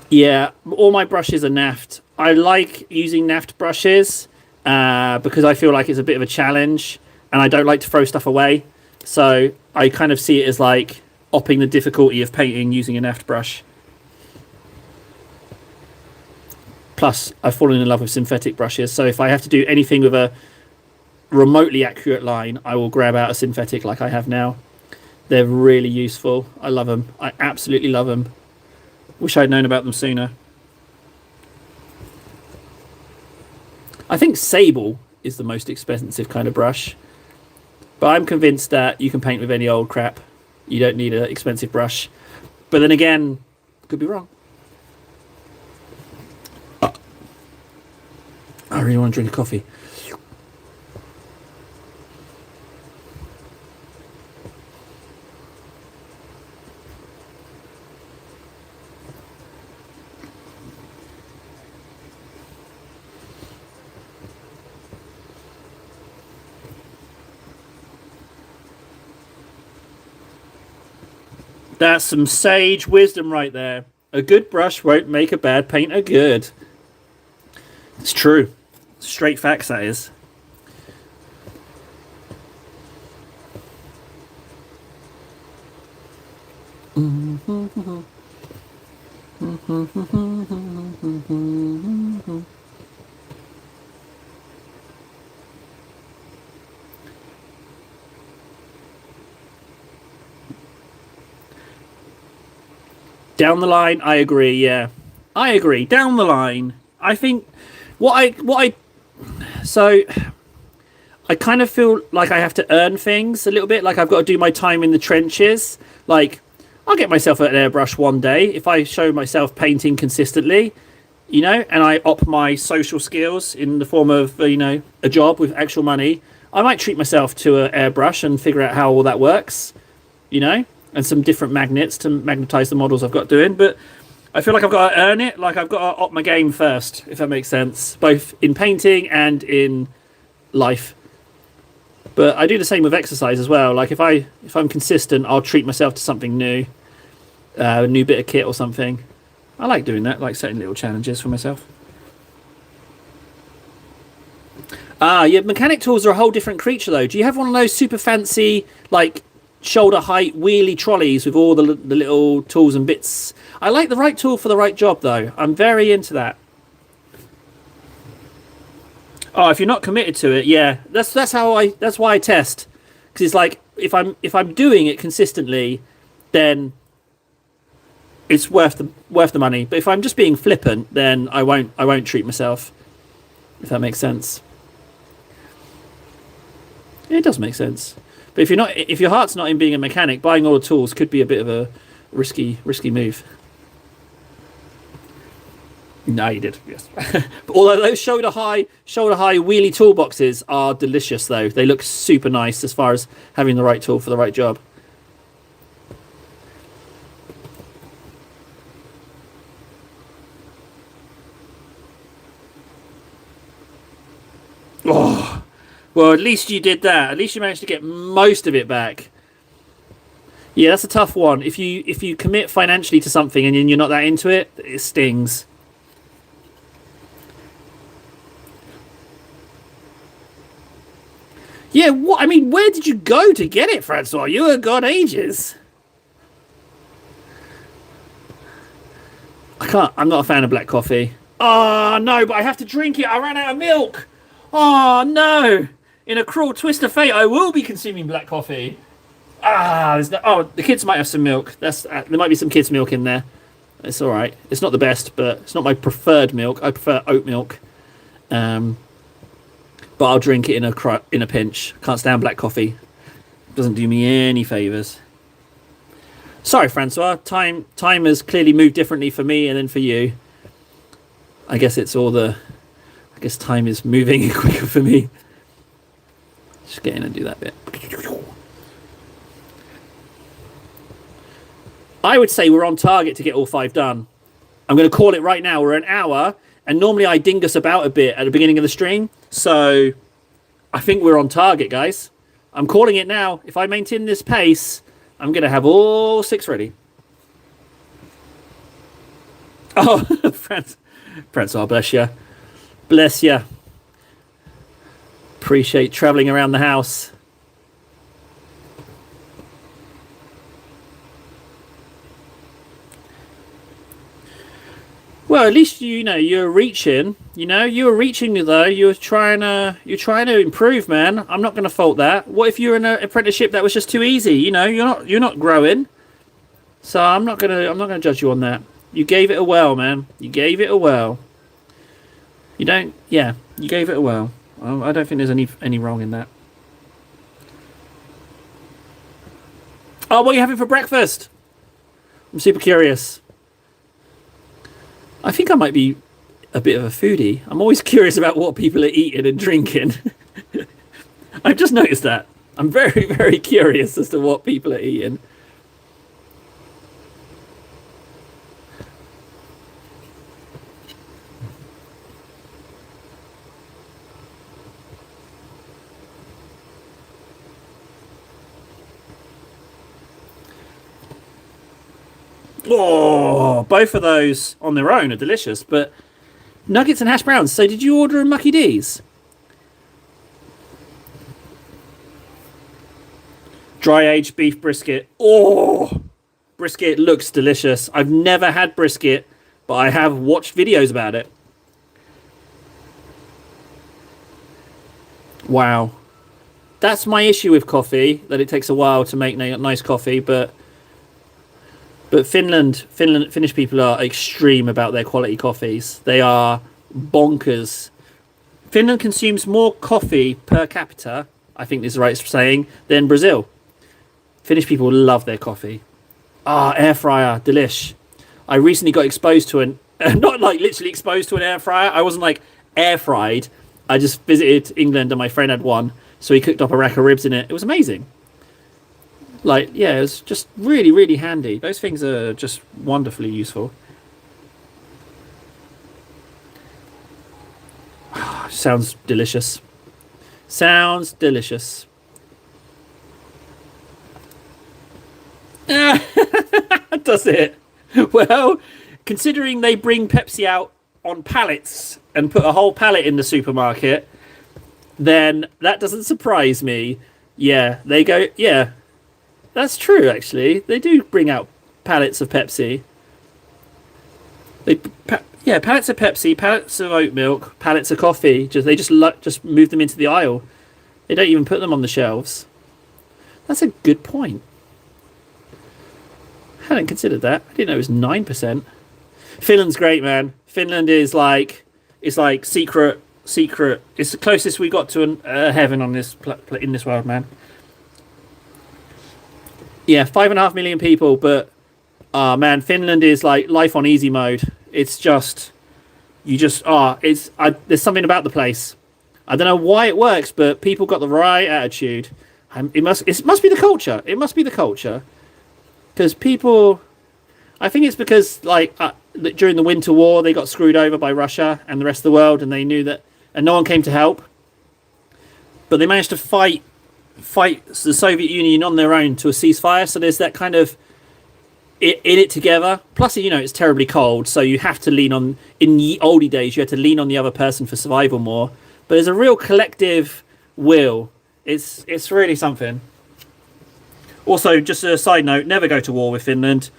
Yeah, all my brushes are naft. I like using naft brushes. Because I feel like it's a bit of a challenge and I don't like to throw stuff away. So I kind of see it as like upping the difficulty of painting using a naft brush. Plus, I've fallen in love with synthetic brushes. So if I have to do anything with a remotely accurate line, I will grab out a synthetic like I have now. They're really useful. I love them. I absolutely love them. Wish I'd known about them sooner. I think sable is the most expensive kind of brush, but I'm convinced that you can paint with any old crap. You don't need an expensive brush. But then again, could be wrong. I really want to drink a coffee. That's some sage wisdom right there. A good brush won't make a bad painter good. It's true. Straight facts, that is. Down the line, I agree. Yeah, I agree. Down the line, I think so I kind of feel like I have to earn things a little bit. Like I've got to do my time in the trenches. Like I'll get myself an airbrush one day if I show myself painting consistently, you know, and I op my social skills in the form of a job with actual money. I might treat myself to an airbrush and figure out how all that works, and some different magnets to magnetize the models I've got doing. But I feel like I've got to earn it. Like I've got to up my game first, if that makes sense, both in painting and in life. But I do the same with exercise as well. Like if I'm consistent, I'll treat myself to something new, a new bit of kit or something. I like doing that, like setting little challenges for myself. Ah, yeah, mechanic tools are a whole different creature, though. Do you have one of those super fancy, like, shoulder height wheelie trolleys with all the little tools and bits? I like the right tool for the right job, though. I'm very into that. Oh, if you're not committed to it, yeah, that's why I test, because it's like if I'm doing it consistently, then it's worth the money. But if I'm just being flippant, then I won't treat myself. If that makes sense. It does make sense. But if your heart's not in being a mechanic, buying all the tools could be a bit of a risky move. No, you did. Yes. But although those shoulder high wheelie toolboxes are delicious, though they look super nice as far as having the right tool for the right job. Oh, well, at least you did that. At least you managed to get most of it back. Yeah, that's a tough one. If you commit financially to something and you're not that into it, it stings. Yeah, what? I mean, where did you go to get it, Francois? You were gone ages. I can't. I'm not a fan of black coffee. Oh no, but I have to drink it. I ran out of milk. Oh no! In a cruel twist of fate, I will be consuming black coffee. Ah, there's no, oh, the kids might have some milk. There might be some kids' milk in there. It's all right. It's not the best, but it's not my preferred milk. I prefer oat milk. But I'll drink it in a pinch. Can't stand black coffee. Doesn't do me any favours. Sorry, Francois. Time has clearly moved differently for me and then for you. I guess time is moving quicker for me. Just get in and do that bit. I would say we're on target to get all 5 done. I'm going to call it right now. We're an hour, and normally I dingus about a bit at the beginning of the stream. So I think we're on target, guys. I'm calling it now. If I maintain this pace, I'm going to have all 6 ready. Oh, Francois, bless you. Bless you. Appreciate travelling around the house. Well, at least you're reaching. You were reaching though. You're trying to improve, man. I'm not going to fault that. What if you're in an apprenticeship that was just too easy? You're not growing. So I'm not gonna judge you on that. You gave it a whirl, man. You gave it a whirl. You gave it a whirl. I don't think there's any wrong in that. Oh, what are you having for breakfast? I'm super curious. I think I might be a bit of a foodie. I'm always curious about what people are eating and drinking. I've just noticed that. I'm very, very curious as to what people are eating. Oh, both of those on their own are delicious, but nuggets and hash browns. So did you order a Mucky D's? Dry aged beef brisket. Oh, brisket looks delicious. I've never had brisket, but I have watched videos about it. Wow. That's my issue with coffee, that it takes a while to make nice coffee, but Finnish people are extreme about their quality coffees. They are bonkers. Finland consumes more coffee per capita, I think this is the right saying, than Brazil. Finnish people love their coffee. Air fryer, delish. I recently got exposed to not like literally exposed to an air fryer. I wasn't like air fried. I just visited England and my friend had one. So he cooked up a rack of ribs in it. It was amazing. It was just really, really handy. Those things are just wonderfully useful. Sounds delicious. Sounds delicious. Does it? Well, considering they bring Pepsi out on pallets and put a whole pallet in the supermarket, then that doesn't surprise me. Yeah, they go. Yeah, that's true. Actually, they do bring out pallets of Pepsi. Yeah, pallets of Pepsi, pallets of oat milk, pallets of coffee. Just move them into the aisle. They don't even put them on the shelves. That's a good point. I hadn't considered that. I didn't know it was 9%. Finland's great, man. Finland is like secret. It's the closest we got to heaven on this in this world, man. Yeah, 5.5 million people, but man, Finland is like life on easy mode. It's just there's something about the place. I don't know why it works, but people got the right attitude. It must be the culture. It must be the culture, because people. I think it's because during the Winter War they got screwed over by Russia and the rest of the world, and they knew that, and no one came to help. But they managed to fight the Soviet Union on their own to a ceasefire. So there's that kind of in it together. Plus, it's terribly cold, so you have to lean on. In the oldie days, you had to lean on the other person for survival more. But there's a real collective will. It's really something. Also, just a side note: never go to war with Finland.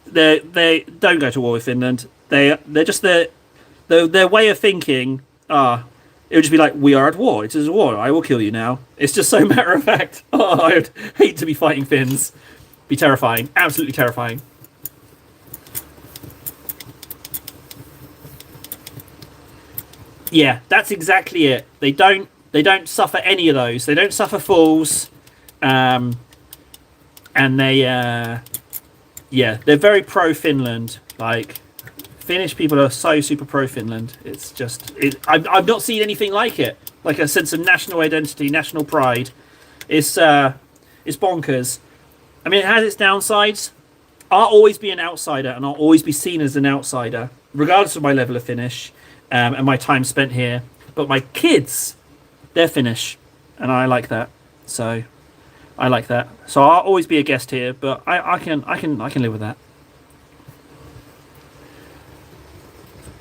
They don't go to war with Finland. They're just their way of thinking. It would just be like, we are at war. It is a war. I will kill you now. It's just so matter of fact. I would hate to be fighting Finns. Be terrifying. Absolutely terrifying. Yeah, that's exactly it. They don't suffer any of those. They don't suffer fools. And they they're very pro Finland. Like, Finnish people are so super pro Finland. It's just I've not seen anything like it. Like a sense of national identity, national pride. It's bonkers. I mean, it has its downsides. I'll always be an outsider, and I'll always be seen as an outsider, regardless of my level of Finnish and my time spent here. But my kids, they're Finnish, and I like that. So I like that. So I'll always be a guest here, but I can live with that.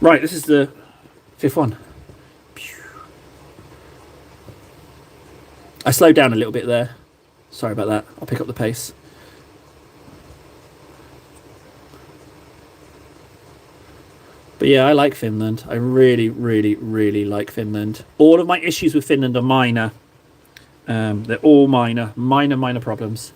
Right, this is the 5th one. I slowed down a little bit there. Sorry about that. I'll pick up the pace. But yeah, I like Finland. I really, really, really like Finland. All of my issues with Finland are minor. They're all minor problems.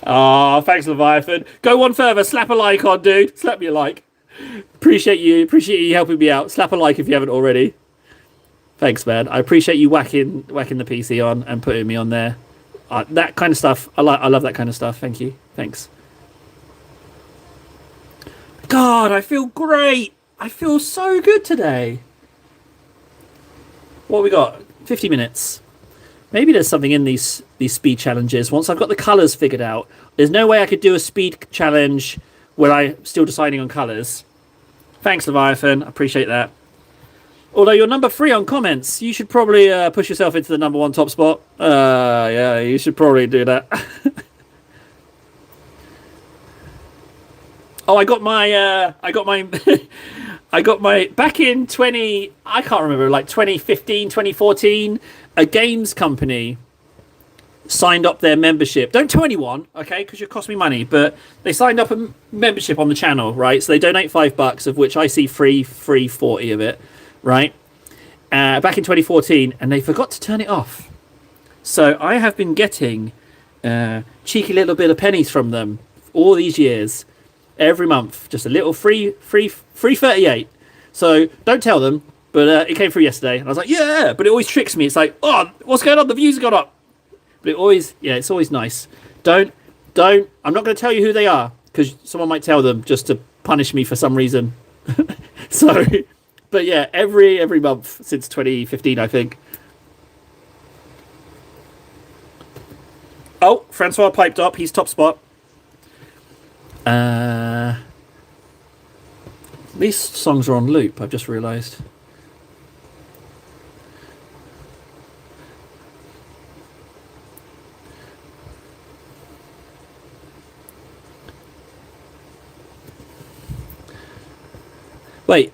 Oh, thanks, Leviathan. Go one further. Slap a like on, dude. Slap me a like. Appreciate you helping me out. Slap a like if you haven't already. Thanks, man. I appreciate you whacking the PC on and putting me on there. That kind of stuff. I love that kind of stuff. Thank you. Thanks. God, I feel great. I feel so good today. What we got? 50 minutes. Maybe there's something in these speed challenges. Once I've got the colours figured out, there's no way I could do a speed challenge where I'm still deciding on colours. Thanks, Leviathan. I appreciate that. Although you're number 3 on comments, you should probably push yourself into the number 1 top spot. Yeah, you should probably do that. Oh, I got my back in 20, I can't remember, like 2015, 2014, a games company signed up their membership. Don't tell anyone, okay, because you cost me money, but they signed up a membership on the channel, right? So they donate $5, of which I see free 40 of it, right? Back in 2014, and they forgot to turn it off. So I have been getting cheeky little bit of pennies from them all these years. Every month, just a little free 38. So don't tell them, but it came through yesterday, and I was like, yeah. But it always tricks me. It's like, oh, what's going on? The views have gone up. But it's always nice. Don't. I'm not going to tell you who they are, because someone might tell them just to punish me for some reason. So, but yeah, every month since 2015, I think. Oh, Francois piped up. He's top spot. These songs are on loop, I've just realised. Wait,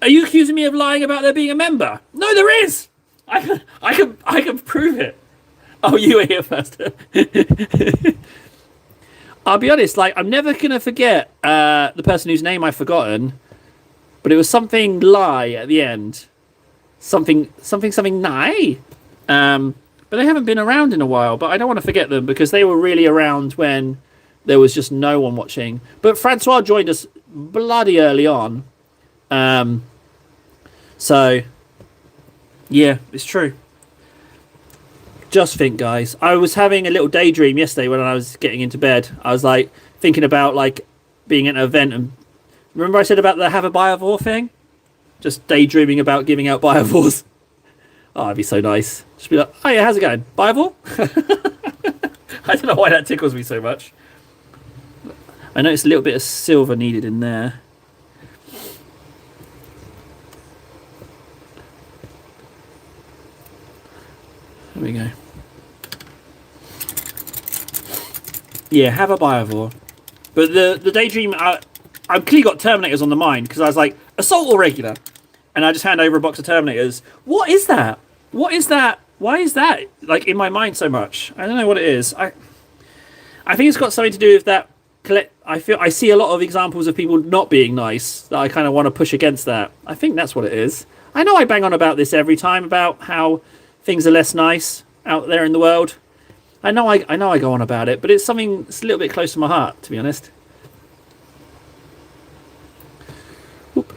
are you accusing me of lying about there being a member? No, there is. I can prove it. Oh, you were here first. I'll be honest. Like, I'm never gonna forget the person whose name I've forgotten, but it was something lie at the end. Something nigh. But they haven't been around in a while. But I don't want to forget them because they were really around when there was just no one watching. But Francois joined us bloody early on. So, yeah, it's true. Just think, guys. I was having a little daydream yesterday when I was getting into bed. I was like thinking about like being at an event, and remember I said about the have a Biovore thing? Just daydreaming about giving out Biovores. Oh, that'd be so nice. Just be like, oh yeah, how's it going? Biovore? I don't know why that tickles me so much. I noticed a little bit of silver needed in there. There we go. Yeah, have a Biovore. But the daydream, I've clearly got Terminators on the mind because I was like, assault or regular? And I just hand over a box of Terminators. What is that? What is that? Why is that like in my mind so much? I don't know what it is. I think it's got something to do with that. I see a lot of examples of people not being nice that I kind of want to push against that. I think that's what it is. I know I bang on about this every time about how things are less nice out there in the world. I know I go on about it, but it's something that's a little bit close to my heart, to be honest. Whoop.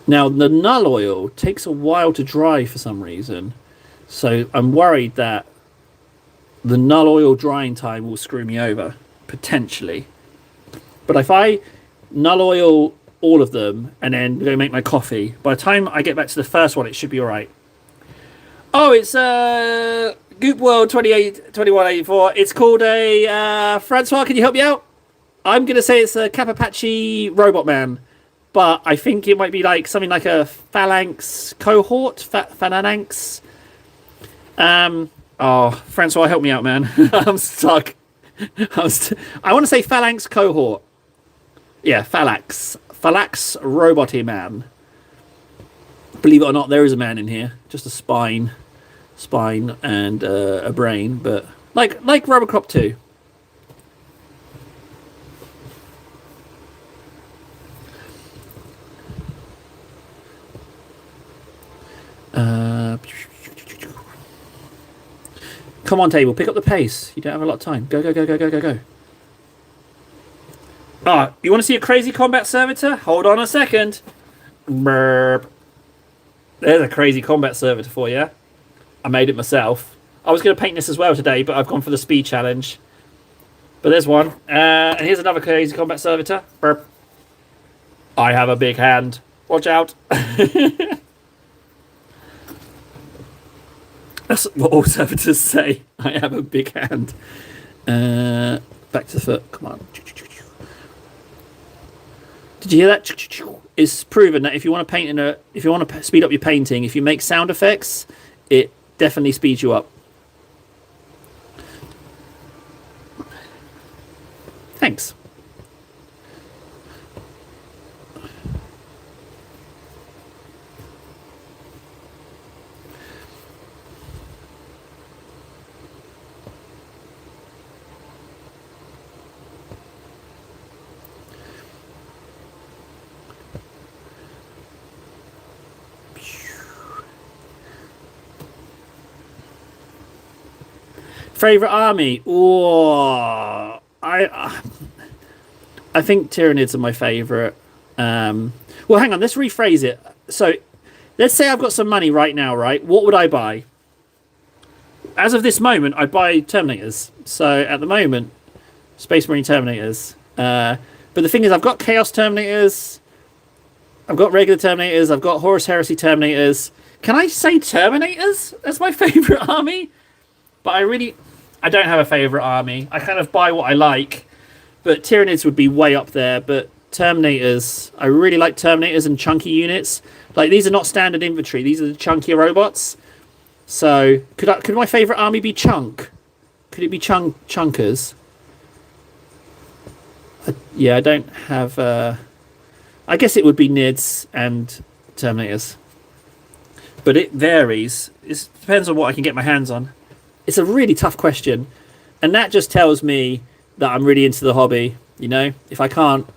Now, the null oil takes a while to dry for some reason. So I'm worried that the null oil drying time will screw me over, potentially. But if I null oil all of them and then go make my coffee, by the time I get back to the first one, it should be all right. Oh, it's Goop World 2184. It's called a Francois. Can you help me out? I'm gonna say it's a Capapachi Robot Man, but I think it might be like something like a Phalanx cohort. Phalanx. Oh, Francois, help me out, man. I'm stuck. I want to say Phalanx cohort. Yeah, Phalanx Roboty Man. Believe it or not, there is a man in here. Just a spine, and a brain, but like Robocop 2. Come on, table, pick up the pace. You don't have a lot of time. Go. Ah, you want to see a crazy combat servitor? Hold on a second. Burp. There's a crazy combat servitor for you. I made it myself. I was going to paint this as well today, but I've gone for the speed challenge. But there's one. And here's another crazy combat servitor. Burp. I have a big hand. Watch out. That's what all servitors say. I have a big hand. Back to the foot. Come on. Did you hear that? It's proven that if you want to paint if you want to speed up your painting, if you make sound effects, it definitely speeds you up. Thanks. Favorite army? Oh, I think Tyranids are my favorite. Well, hang on. Let's rephrase it. So, let's say I've got some money right now. Right? What would I buy? As of this moment, I'd buy Terminators. So at the moment, Space Marine Terminators. But the thing is, I've got Chaos Terminators. I've got regular Terminators. I've got Horus Heresy Terminators. Can I say Terminators as my favourite army? But I don't have a favourite army. I kind of buy what I like. But Tyranids would be way up there. But Terminators, I really like Terminators and chunky units. Like, these are not standard infantry. These are the chunkier robots. So, could my favourite army be Chunk? Could it be Chunkers? Yeah, I don't have... I guess it would be Nids and Terminators. But it varies. It depends on what I can get my hands on. It's a really tough question. And that just tells me that I'm really into the hobby. You know? If I can't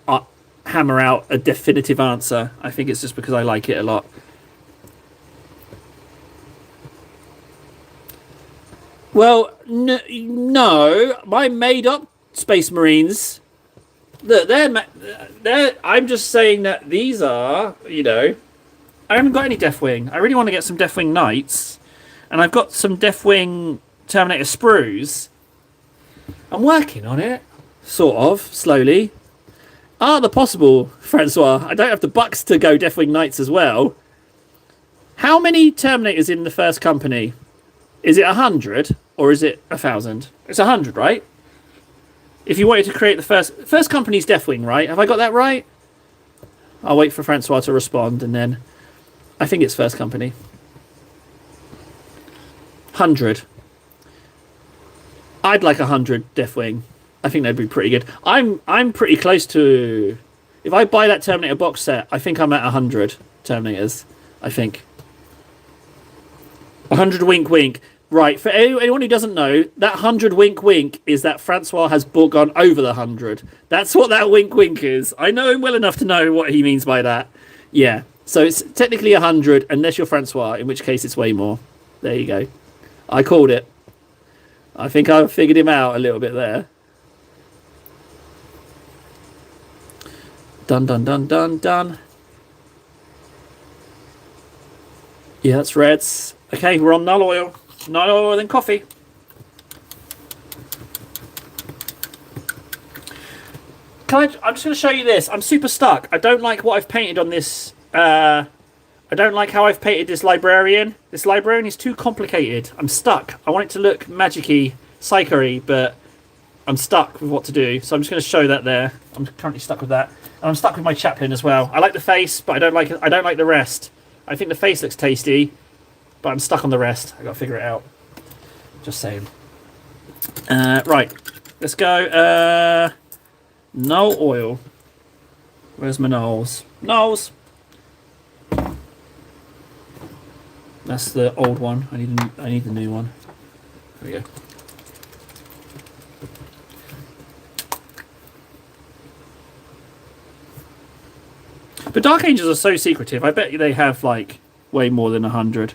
hammer out a definitive answer, I think it's just because I like it a lot. Well, no. My made-up Space Marines... I'm just saying that these are, you know... I haven't got any Deathwing. I really want to get some Deathwing Knights. And I've got some Deathwing Terminator sprues. I'm working on it. Sort of, slowly. Are they possible, Francois? I don't have the bucks to go Deathwing Knights as well. How many Terminators in the first company? Is it 100 or is it 1,000? It's 100, right? If you wanted to create the first company's Deathwing, right? Have I got that right? I'll wait for Francois to respond and then... I think it's first company. 100. I'd like 100 Deathwing. I think that'd be pretty good. I'm pretty close to... If I buy that Terminator box set, I think I'm at 100 Terminators. I think. 100 wink wink. Right, for anyone who doesn't know, that 100 wink wink is that Francois has gone over the 100. That's what that wink wink is. I know him well enough to know what he means by that. Yeah. So it's technically 100, unless you're Francois, in which case it's way more. There you go. I called it. I think I figured him out a little bit there. Dun, dun, dun, dun, dun. Yeah, that's reds. Okay, we're on null oil. Null oil than coffee. I'm just going to show you this. I'm super stuck. I don't like what I've painted on this... I don't like how I've painted this librarian. This librarian is too complicated. I'm stuck. I want it to look magic-y, psycho-y, but I'm stuck with what to do. So I'm just going to show that there. I'm currently stuck with that. And I'm stuck with my chaplain as well. I like the face, but I don't like the rest. I think the face looks tasty, but I'm stuck on the rest. I got to figure it out. Just saying. Right. Let's go. Null oil. Where's my nulls? Nulls. That's the old one. I need the new one. There we go. But Dark Angels are so secretive. I bet they have like way more than 100.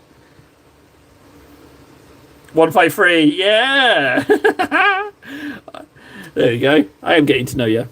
153. Yeah. There you go. I am getting to know you.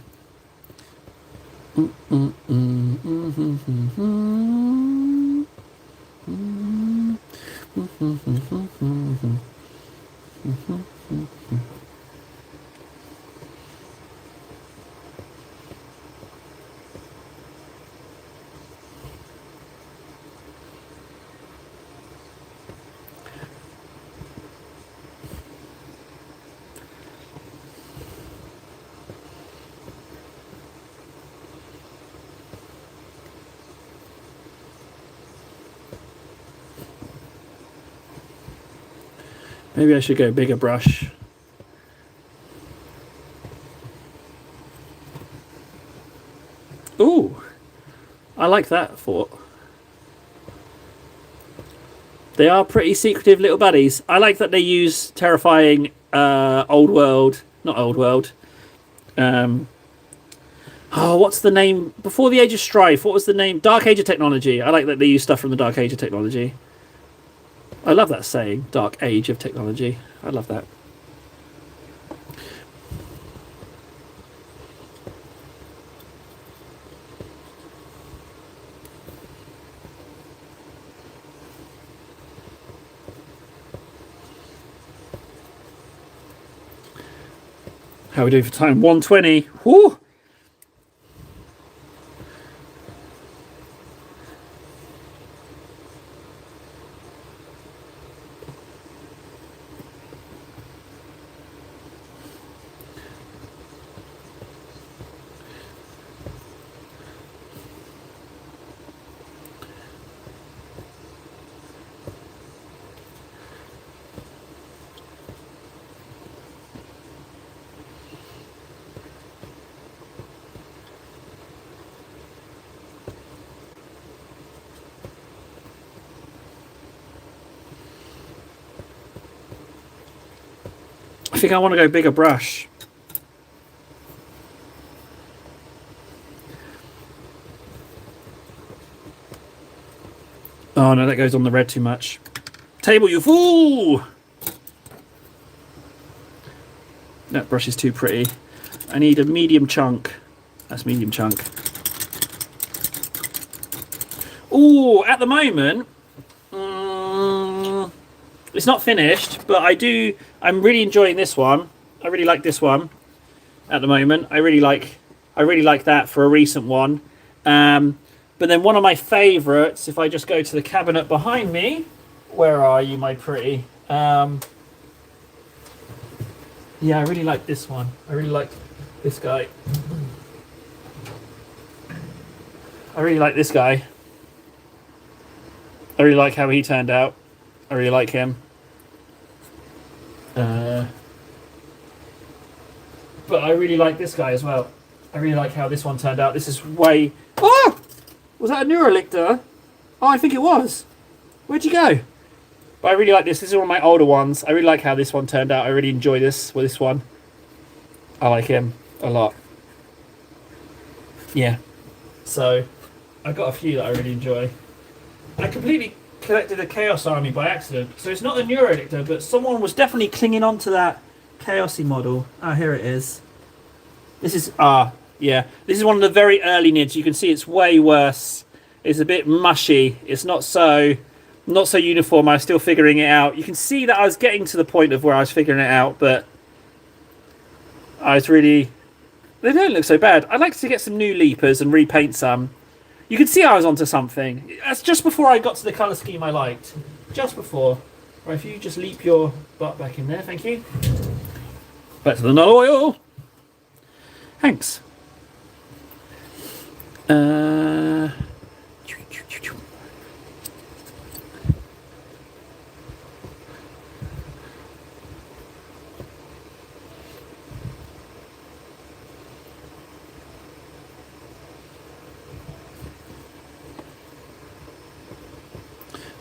Maybe I should go bigger brush. Ooh, I like that fort. They are pretty secretive little buddies. I like that they use terrifying not old world. What's the name? Before the Age of Strife, what was the name? Dark Age of Technology. I like that they use stuff from the Dark Age of Technology. I love that saying, Dark Age of Technology. I love that. How are we doing for time? 120. Woo! I think I want to go bigger brush. Oh no, that goes on the red too much. Table, you fool! That brush is too pretty. I need a medium chunk. That's medium chunk. Ooh, at the moment, it's not finished, but I'm really enjoying this one. I really like this one at the moment. I really like that for a recent one. But then one of my favourites, if I just go to the cabinet behind me, where are you, my pretty? Yeah, I really like this one. I really like this guy. I really like this guy. I really like how he turned out. I really like him. But I really like this guy as well. I really like how this one turned out. This is way... Oh! Was that a Neurolictor? Oh, I think it was. Where'd you go? But I really like this. This is one of my older ones. I really like how this one turned out. I really enjoy this with this one. I like him a lot. Yeah. So, I've got a few that I really enjoy. I completely collected a Chaos Army by accident. So it's not a Neurolictor, but someone was definitely clinging on to that Chaosy model. Ah, here it is. This is... yeah. This is one of the very early NIDs. You can see it's way worse. It's a bit mushy. It's not so uniform. I was still figuring it out. You can see that I was getting to the point of where I was figuring it out, but I was really... They don't look so bad. I'd like to get some new leapers and repaint some. You can see I was onto something. That's just before I got to the colour scheme I liked. Just before. Right, if you just leap your butt back in there, thank you. Back to the null oil. Thanks.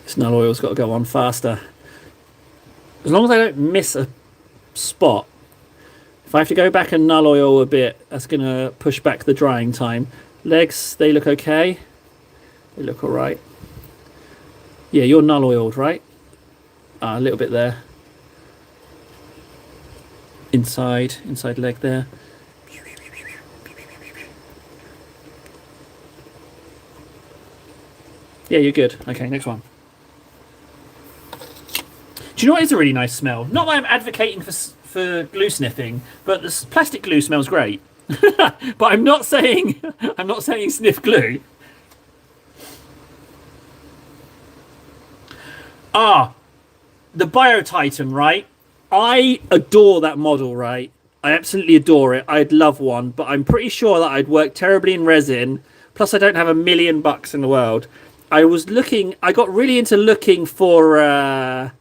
This null oil's got to go on faster. As long as I don't miss a spot. If I have to go back and null oil a bit, that's going to push back the drying time. Legs, they look okay. They look alright. Yeah, you're null oiled, right? A little bit there. Inside leg there. Yeah, you're good. Okay, next one. Do you know what is a really nice smell? Not that I'm advocating for glue sniffing, but this plastic glue smells great. But I'm not saying sniff glue. The Biotitan, right? I adore that model, right? I absolutely adore it. I'd love one, but I'm pretty sure that I'd work terribly in resin. Plus, I don't have $1 million in the world. I got really into looking for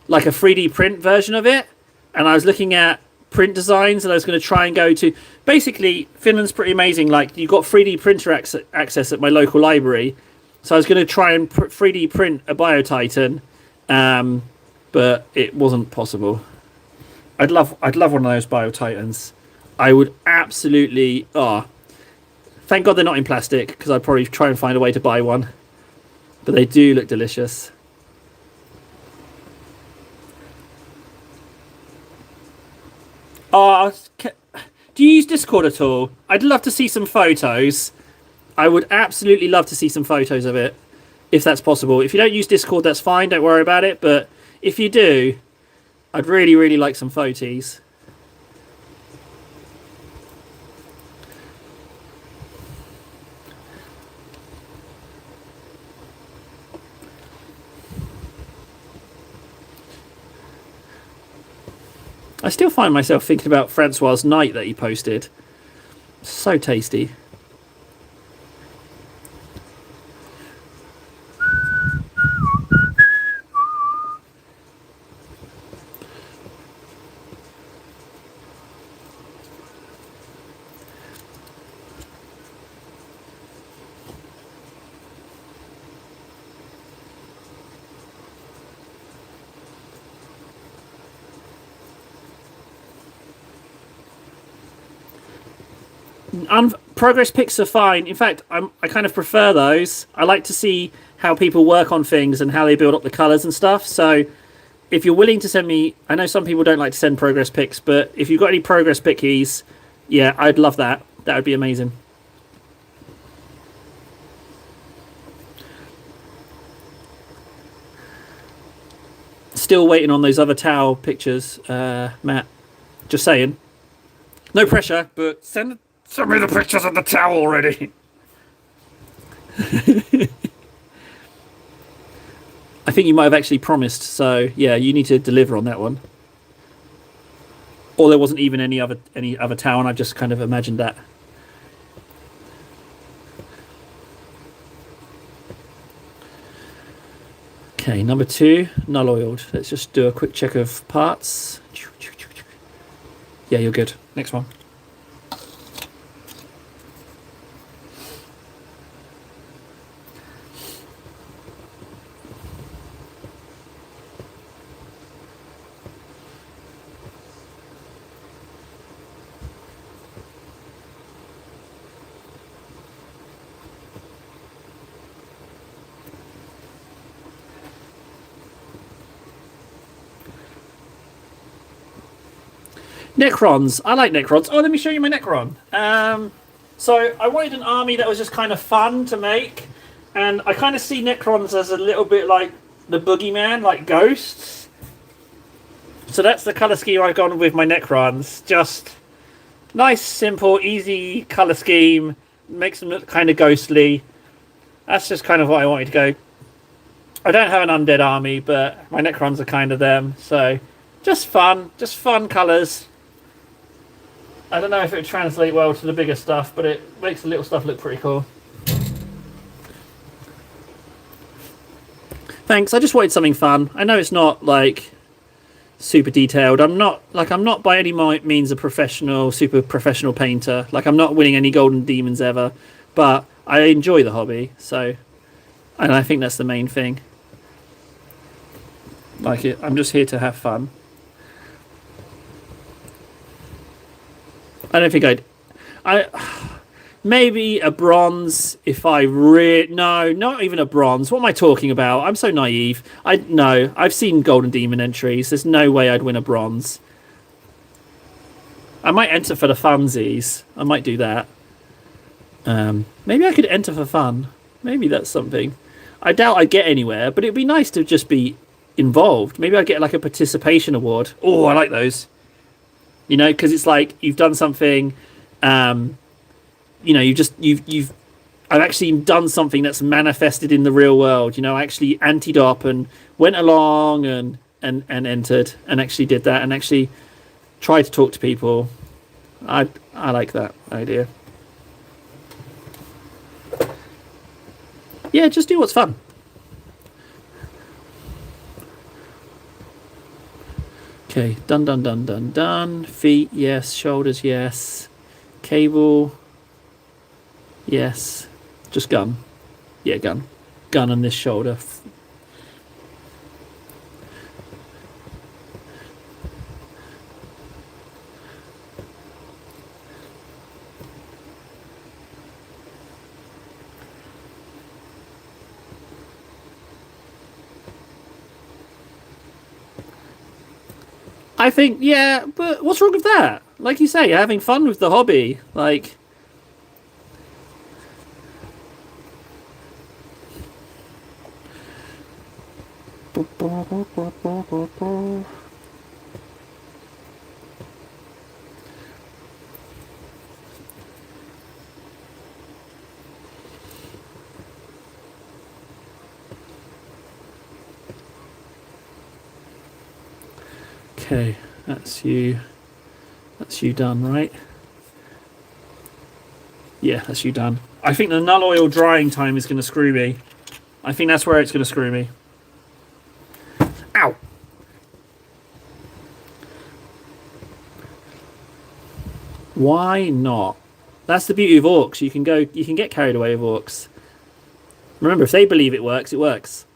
like a 3D print version of it, and I was looking at print designs, and I was going to try and go to... Basically, Finland's pretty amazing. Like, you've got 3D printer access at my local library, so I was going to try and 3D print a Biotitan, but it wasn't possible. I'd love one of those Biotitans. I would absolutely... Thank God they're not in plastic, because I'd probably try and find a way to buy one. But they do look delicious. Do you use Discord at all? I'd love to see some photos. I would absolutely love to see some photos of it, if that's possible. If you don't use Discord, that's fine. Don't worry about it. But if you do, I'd really, really like some photos. I still find myself thinking about Francois' night that he posted. So tasty. Progress pics are fine. In fact, I kind of prefer those. I like to see how people work on things and how they build up the colors and stuff. So if you're willing to send me, I know some people don't like to send progress pics, but if you've got any progress pickies, yeah, I'd love that. That would be amazing. Still waiting on those other towel pictures, Matt. Just saying. No pressure, but send me the pictures of the towel already. I think you might have actually promised, so yeah, you need to deliver on that one. Or there wasn't even any other towel, and I just kind of imagined that. Okay, number 2, null oiled. Let's just do a quick check of parts. Yeah, you're good. Next one. Necrons. I like Necrons. Oh, let me show you my Necron. So I wanted an army that was just kind of fun to make, and I kind of see Necrons as a little bit like the boogeyman, like ghosts. So that's the color scheme I've gone with my Necrons. Just nice, simple, easy color scheme. Makes them look kind of ghostly. That's just kind of what I wanted to go. I don't have an undead army, but my Necrons are kind of them. So just fun colors. I don't know if it would translate well to the bigger stuff, but it makes the little stuff look pretty cool. Thanks. I just wanted something fun. I know it's not like super detailed. I'm not by any means a super professional painter. Like I'm not winning any golden demons ever, but I enjoy the hobby. So, and I think that's the main thing. Like it. I'm just here to have fun. I don't think maybe a bronze if I no, not even a bronze. What am I talking about? I'm so naive. I've seen Golden Demon entries. There's no way I'd win a bronze. I might enter for the funsies. I might do that. Maybe I could enter for fun. Maybe that's something. I doubt I'd get anywhere, but it'd be nice to just be involved. Maybe I'd get like a participation award. Oh, I like those. You know, because it's like you've done something, you know, you've I've actually done something that's manifested in the real world. You know, I actually anti-dop and went along and entered and actually did that and actually tried to talk to people. I like that idea. Yeah, just do what's fun. Okay, done. Feet, yes. Shoulders, yes. Cable, yes. Just gun. Yeah, gun. Gun on this shoulder. I think, yeah, but what's wrong with that? Like you say, having fun with the hobby. Like, okay, that's you. That's you done, right? Yeah, that's you done. I think the null oil drying time is going to screw me. I think that's where it's going to screw me. Ow! Why not? That's the beauty of orcs. You can get carried away with orcs. Remember, if they believe it works, it works.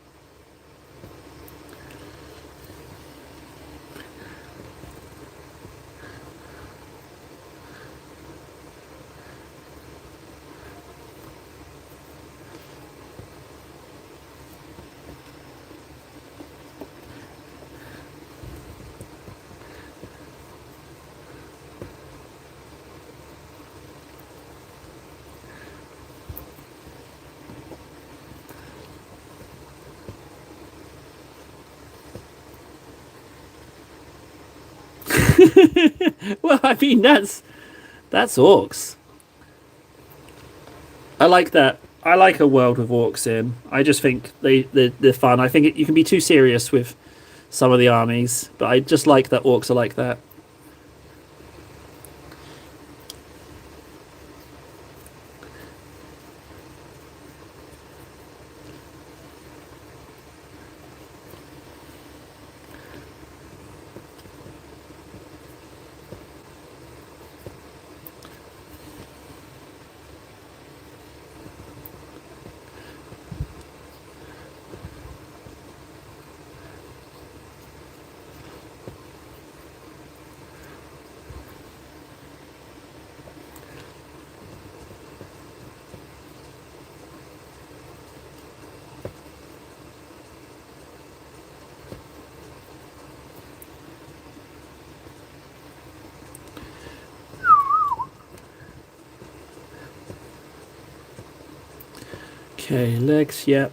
Well, I mean, that's orcs. I like that. I like a world with orcs in. I just think they're fun. I think you can be too serious with some of the armies, but I just like that orcs are like that. Okay, legs, yep.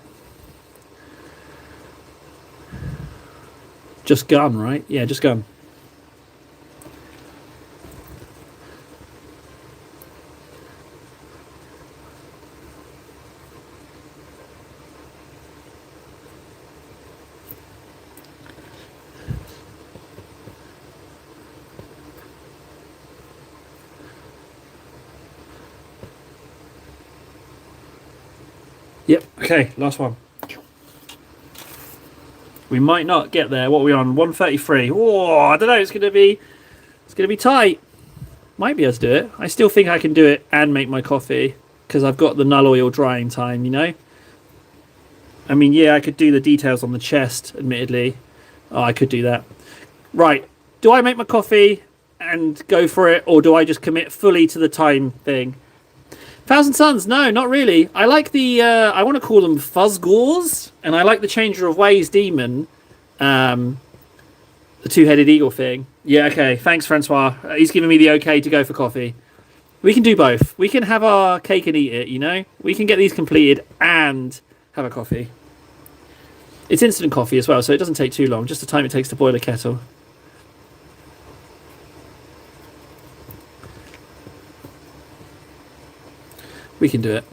Just gun, right? Yeah, just gun. Yep, okay, last one. We might not get there. What are we on? 133. Oh, I don't know. It's gonna be tight. Might be able to do it. I still think I can do it and make my coffee because I've got the null oil drying time. You know. I mean, yeah, I could do the details on the chest. Admittedly, oh, I could do that. Right. Do I make my coffee and go for it, or do I just commit fully to the time thing? Thousand Suns, no, not really. I like the, I want to call them Fuzzgores, and I like the Changer of Ways demon, the two-headed eagle thing. Yeah, okay, thanks, Francois. He's giving me the okay to go for coffee. We can do both. We can have our cake and eat it, you know? We can get these completed and have a coffee. It's instant coffee as well, so it doesn't take too long, just the time it takes to boil a kettle. We can do it.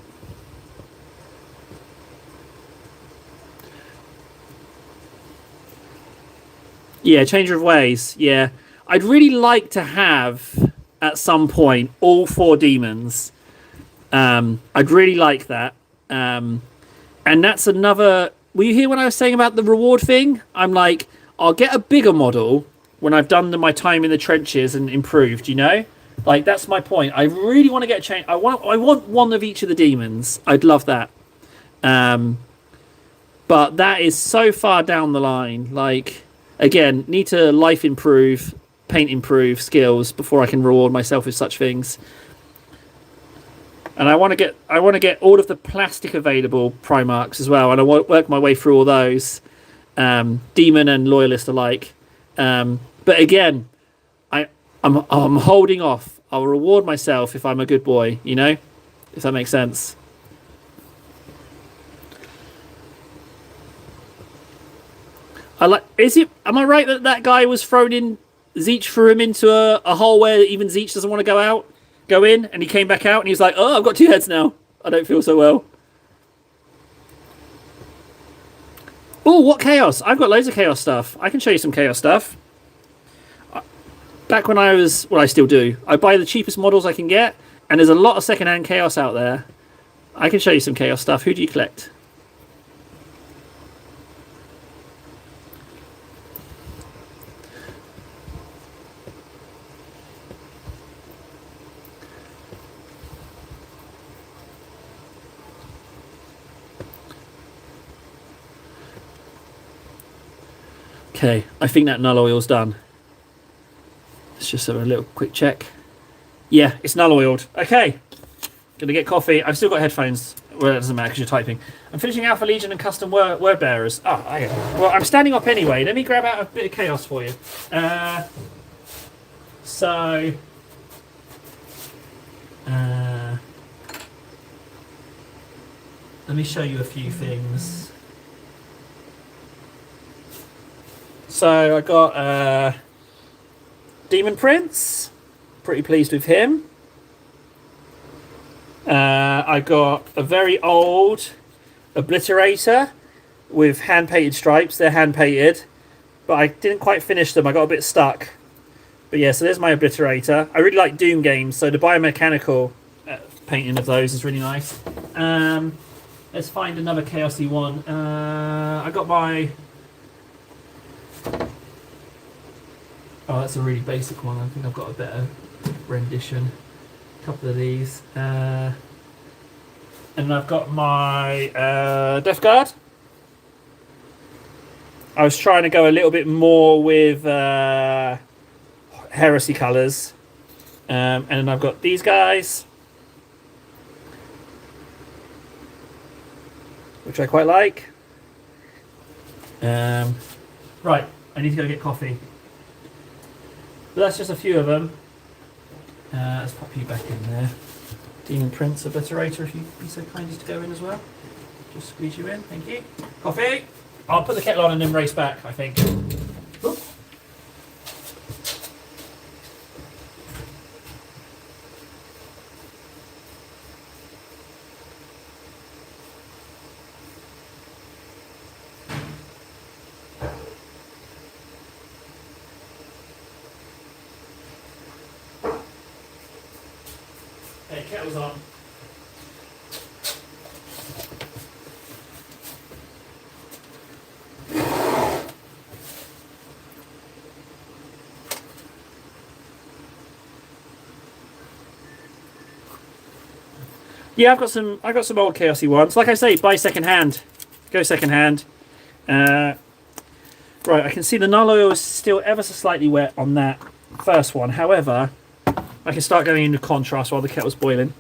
Yeah, Changer of Ways. Yeah. I'd really like to have, at some point, all 4 demons. I'd really like that. And that's another... Were you here when I was saying about the reward thing? I'm like, I'll get a bigger model when I've done my time in the trenches and improved, you know? Like, that's my point. I really want to get a change. I want one of each of the demons. I'd love that. But that is so far down the line. Like, again, need to life improve, paint improve skills before I can reward myself with such things. And I want to get all of the plastic available Primarchs as well, and I want to work my way through all those, demon and loyalist alike. But again, I'm holding off. I'll reward myself if I'm a good boy, you know? If that makes sense. Am I right that that guy was thrown in, Zeech threw him into a hole where even Zeech doesn't want to go in, and he came back out and he was like, oh, I've got 2 heads now. I don't feel so well. Oh, what chaos? I've got loads of chaos stuff. I can show you some chaos stuff. Back when I was... Well, I still do. I buy the cheapest models I can get, and there's a lot of second-hand chaos out there. I can show you some chaos stuff. Who do you collect? Okay, I think that null oil's done. Let's just have a little quick check. Yeah, it's null oiled. Okay, gonna get coffee. I've still got headphones. Well, it doesn't matter because you're typing. I'm finishing Alpha Legion and custom word bearers. Oh, okay. Well, I'm standing up anyway. Let me grab out a bit of chaos for you. So, let me show you a few things. So I got Demon Prince. Pretty pleased with him. I got a very old Obliterator with hand-painted stripes. They're hand-painted, but I didn't quite finish them. I got a bit stuck. But yeah, so there's my Obliterator. I really like Doom games, so the biomechanical painting of those is really nice. Let's find another Chaosy one. I got my... Oh, that's a really basic one. I think I've got a better rendition. A couple of these. And I've got my Death Guard. I was trying to go a little bit more with Heresy colours. And then I've got these guys, which I quite like. Right, I need to go get coffee. But that's just a few of them. Let's pop you back in there. Demon Prince Obliterator, if you'd be so kind as to go in as well. Just squeeze you in, thank you. Coffee! I'll put the kettle on and then race back, I think. Oop. Hey, kettle's on. Yeah, I've got some old Chaosy ones. Like I say, buy second hand. Go second hand. Right, I can see the null oil is still ever so slightly wet on that first one. However, I can start going into contrast while the kettle's boiling.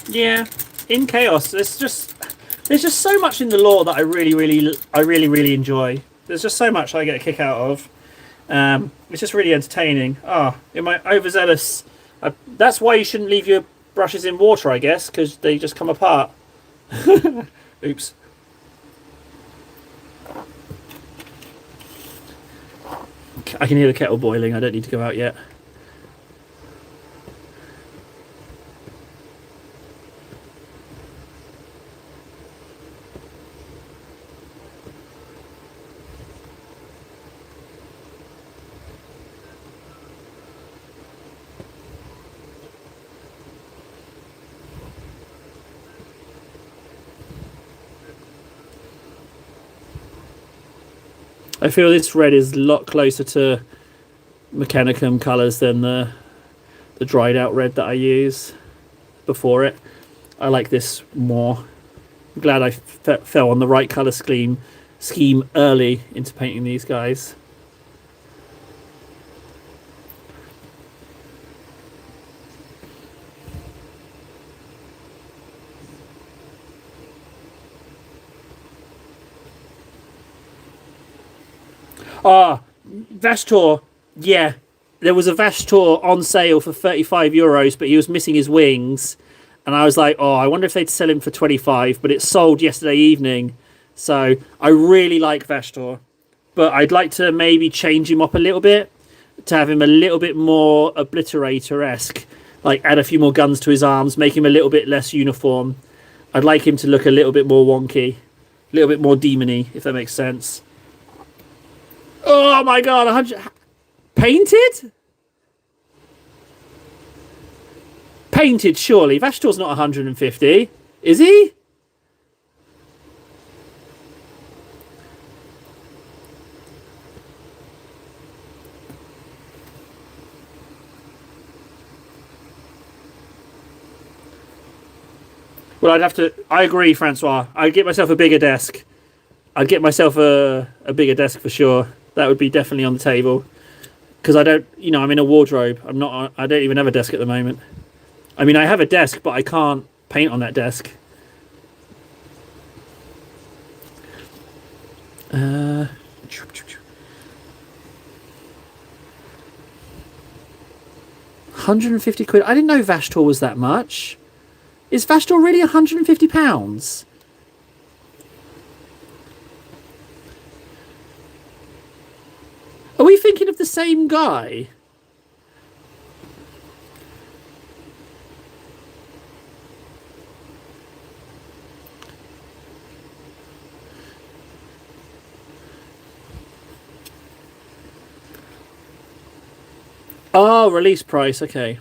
Yeah, in Chaos, there's just so much in the lore that I really enjoy. There's just so much I get a kick out of. It's just really entertaining. Am I overzealous? That's why you shouldn't leave your brushes in water, I guess, because they just come apart. Oops. I can hear the kettle boiling. I don't need to go out yet. I feel this red is a lot closer to Mechanicum colours than the dried out red that I use before it. I like this more. I'm glad I fell on the right colour scheme early into painting these guys. Vashtor, yeah. There was a Vashtor on sale for €35, but he was missing his wings. And I was like, I wonder if they'd sell him for 25, but it sold yesterday evening. So I really like Vashtor. But I'd like to maybe change him up a little bit to have him a little bit more Obliterator-esque. Like add a few more guns to his arms, make him a little bit less uniform. I'd like him to look a little bit more wonky. A little bit more demony, if that makes sense. Oh my god, 100... Painted? Painted, surely. Vashtor's not 150. Is he? Well, I'd have to... I agree, Francois. I'd get myself a bigger desk. I'd get myself a bigger desk for sure. That would be definitely on the table. Because I don't... You know, I'm in a wardrobe. I don't even have a desk at the moment. I mean, I have a desk, but I can't paint on that desk. £150. I didn't know Vashtor was that much. Is Vashtor really £150? Are we thinking of the same guy? Oh, release price. Okay.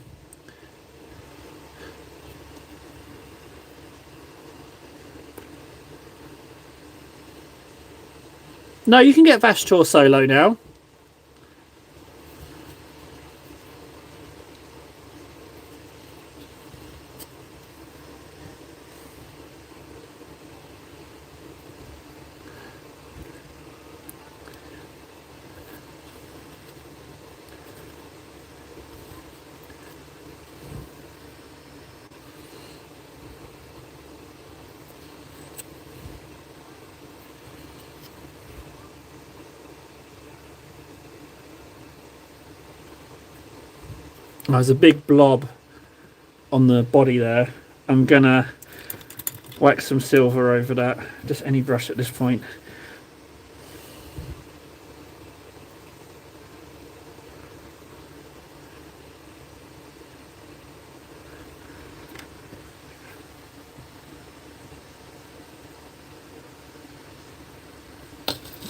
No, you can get Vashtor solo now. Oh, there's a big blob on the body there. I'm gonna wax some silver over that. Just any brush at this point.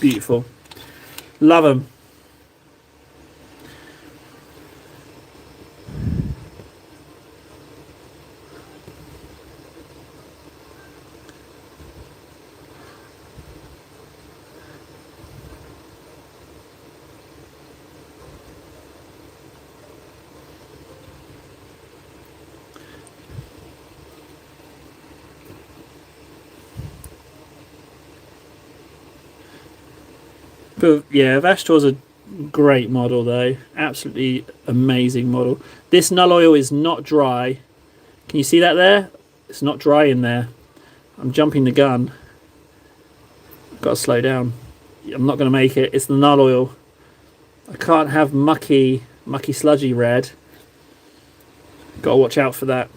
Beautiful. Love them. But yeah, Vashtor's a great model though. Absolutely amazing model. This null oil is not dry. Can you see that there? It's not dry in there. I'm jumping the gun. I've got to slow down. I'm not going to make it. It's the null oil. I can't have mucky sludgy red. Got to watch out for that.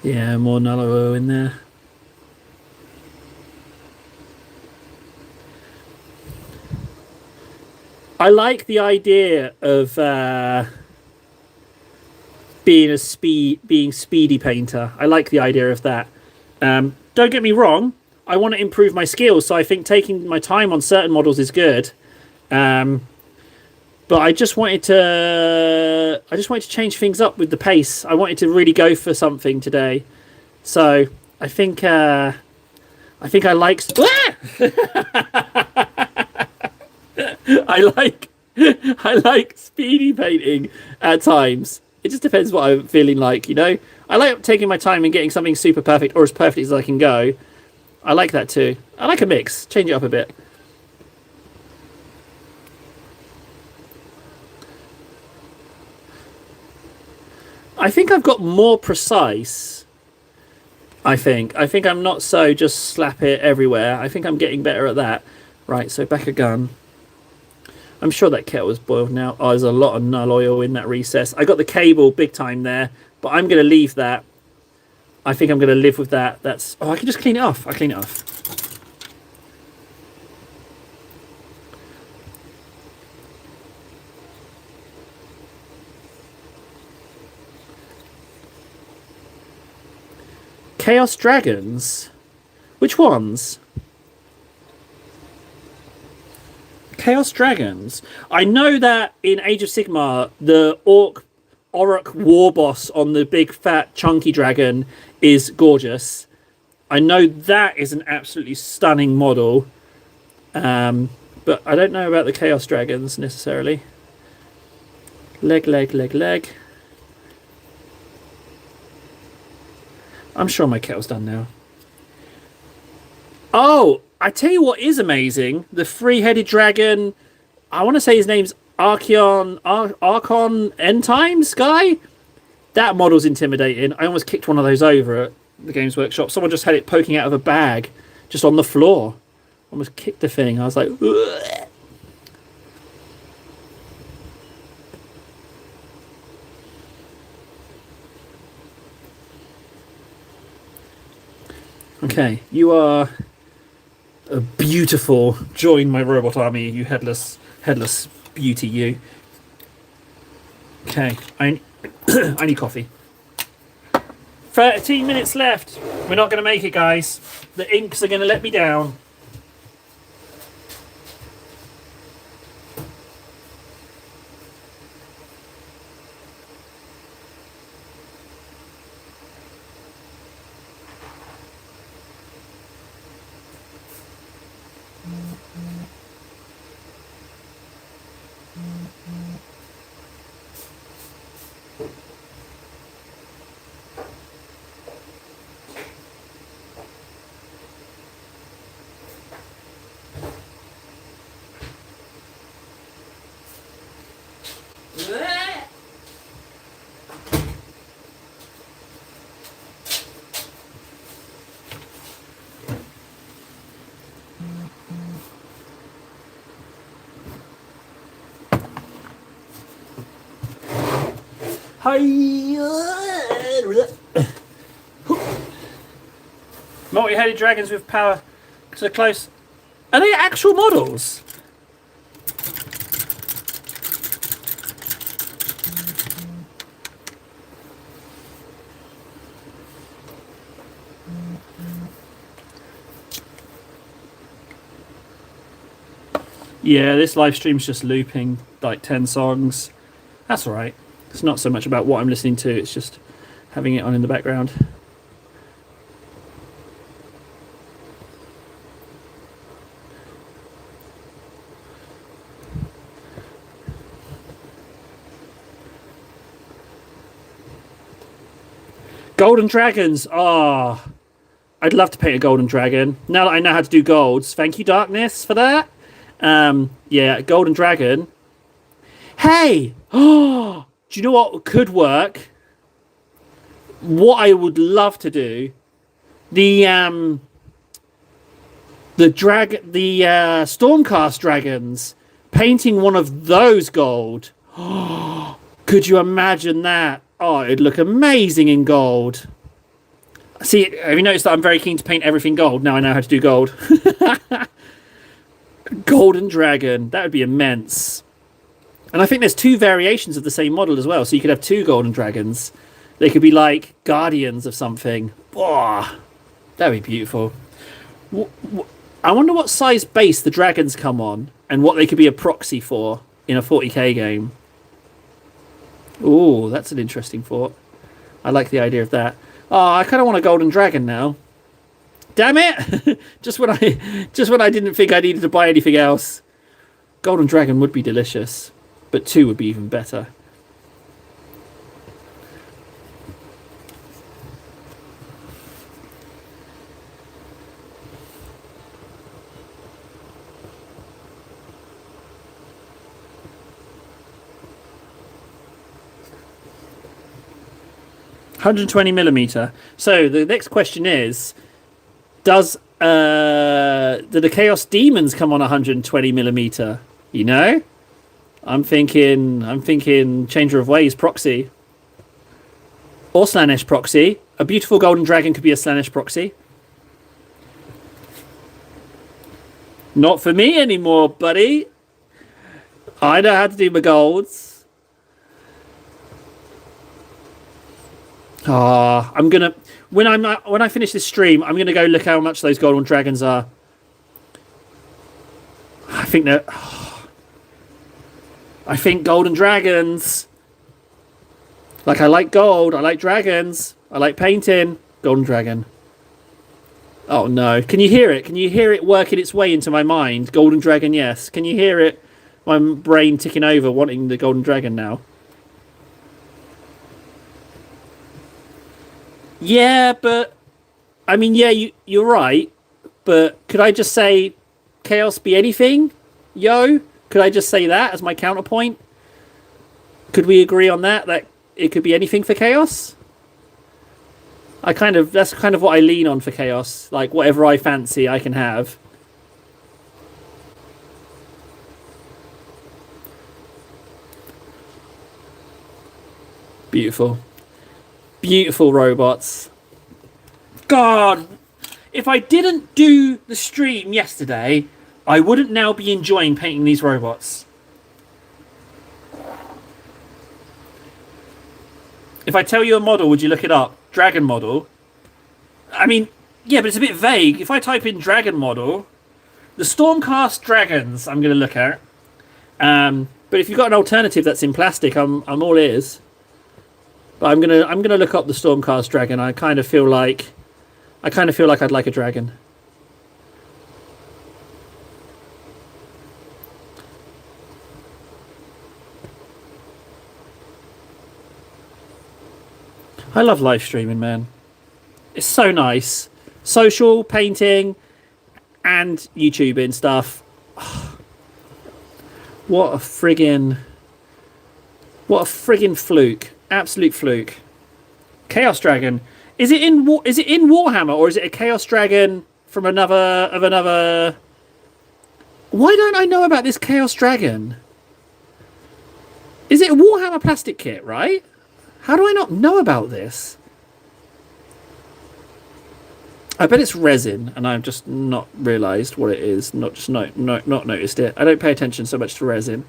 Yeah, more null oil in there. I like the idea of being speedy painter. I like the idea of that. Don't get me wrong. I want to improve my skills, so I think taking my time on certain models is good. But I just wanted to change things up with the pace. I wanted to really go for something today. So I think I like I like speedy painting at times. It just depends what I'm feeling like, you know. I like taking my time and getting something super perfect or as perfect as I can go. I like that too. I like a mix. Change it up a bit. I think I've got more precise. I think I'm not so just slap it everywhere. I think I'm getting better at that. Right, so back a gun. I'm sure that kettle is boiled now. Oh, there's a lot of null oil in that recess. I got the cable big time there, but I'm going to leave that. I think I'm going to live with that. That's... Oh, I can just clean it off. I clean it off. Chaos Dragons? Which ones? Chaos Dragons. I know that in Age of Sigmar, the Orc war boss on the big fat chunky dragon is gorgeous. I know that is an absolutely stunning model. But I don't know about the Chaos Dragons necessarily. Leg. I'm sure my kettle's done now. Oh, I tell you what is amazing. The three-headed dragon. I want to say his name's Archon End Times guy. That model's intimidating. I almost kicked one of those over at the Games Workshop. Someone just had it poking out of a bag just on the floor. Almost kicked the thing. I was like, ugh. Okay, you are a beautiful. Join my robot army, you headless beauty, you. Okay, I need coffee. 13 minutes left. We're not going to make it, guys. The inks are going to let me down. Multi-headed dragons with power so close. Are they actual models? Yeah, this live stream's just looping like 10 songs. That's alright. It's not so much about what I'm listening to, it's just having it on in the background. Golden dragons! Ah, oh, I'd love to paint a golden dragon. Now that I know how to do golds. Thank you, Darkness, for that. Yeah, golden dragon. Hey! Oh! Do you know what could work? What I would love to do, the Stormcast dragons, painting one of those gold. Could you imagine that? Oh, it'd look amazing in gold. See, have you noticed that I'm very keen to paint everything gold? Now I know how to do gold. Golden dragon, that would be immense. And I think there's 2 variations of the same model as well. So you could have 2 golden dragons. They could be like guardians of something. Oh, that'd be beautiful. I wonder what size base the dragons come on and what they could be a proxy for in a 40k game. Ooh, that's an interesting thought. I like the idea of that. Oh, I kind of want a golden dragon now. Damn it! just when I didn't think I needed to buy anything else. Golden dragon would be delicious. But 2 would be even better. $120mm. So the next question is, do the Chaos Demons come on 120mm? You know? I'm thinking Changer of Ways proxy. Or Slaanesh proxy. A beautiful golden dragon could be a Slaanesh proxy. Not for me anymore, buddy. I know how to do my golds. I'm gonna when I finish this stream, I'm gonna go look how much those golden dragons are. I think golden dragons. Like, I like gold, I like dragons, I like painting. Golden dragon. Oh no. Can you hear it? Can you hear it working its way into my mind? Golden dragon, yes. Can you hear it? My brain ticking over, wanting the golden dragon now. Yeah, but... I mean, yeah, you're right. But could I just say chaos be anything? Yo? Could I just say that as my counterpoint? Could we agree on that? That it could be anything for chaos? That's kind of what I lean on for chaos. Like, whatever I fancy, I can have. Beautiful. Beautiful robots. God, if I didn't do the stream yesterday, I wouldn't now be enjoying painting these robots. If I tell you a model, would you look it up? Dragon model. I mean, yeah, but it's a bit vague. If I type in dragon model, the Stormcast dragons I'm going to look at. But if you've got an alternative that's in plastic, I'm all ears. But I'm gonna look up the Stormcast dragon. I kind of feel like I'd like a dragon. I love live streaming, man. It's so nice. Social, painting, and YouTubing stuff. What a friggin' fluke. Absolute fluke. Chaos Dragon. Is it in Warhammer, or is it a Chaos Dragon from another? Why don't I know about this Chaos Dragon? Is it a Warhammer plastic kit, right? How do I not know about this? I bet it's resin, and I've just not realised what it is. Not noticed it. I don't pay attention so much to resin.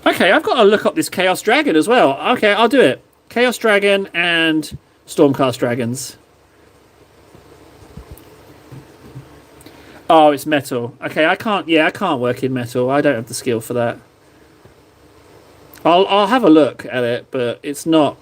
Okay, I've got to look up this Chaos Dragon as well. Okay, I'll do it. Chaos Dragon and Stormcast Dragons. Oh, it's metal. Okay, I can't work in metal. I don't have the skill for that. I'll have a look at it, but it's not.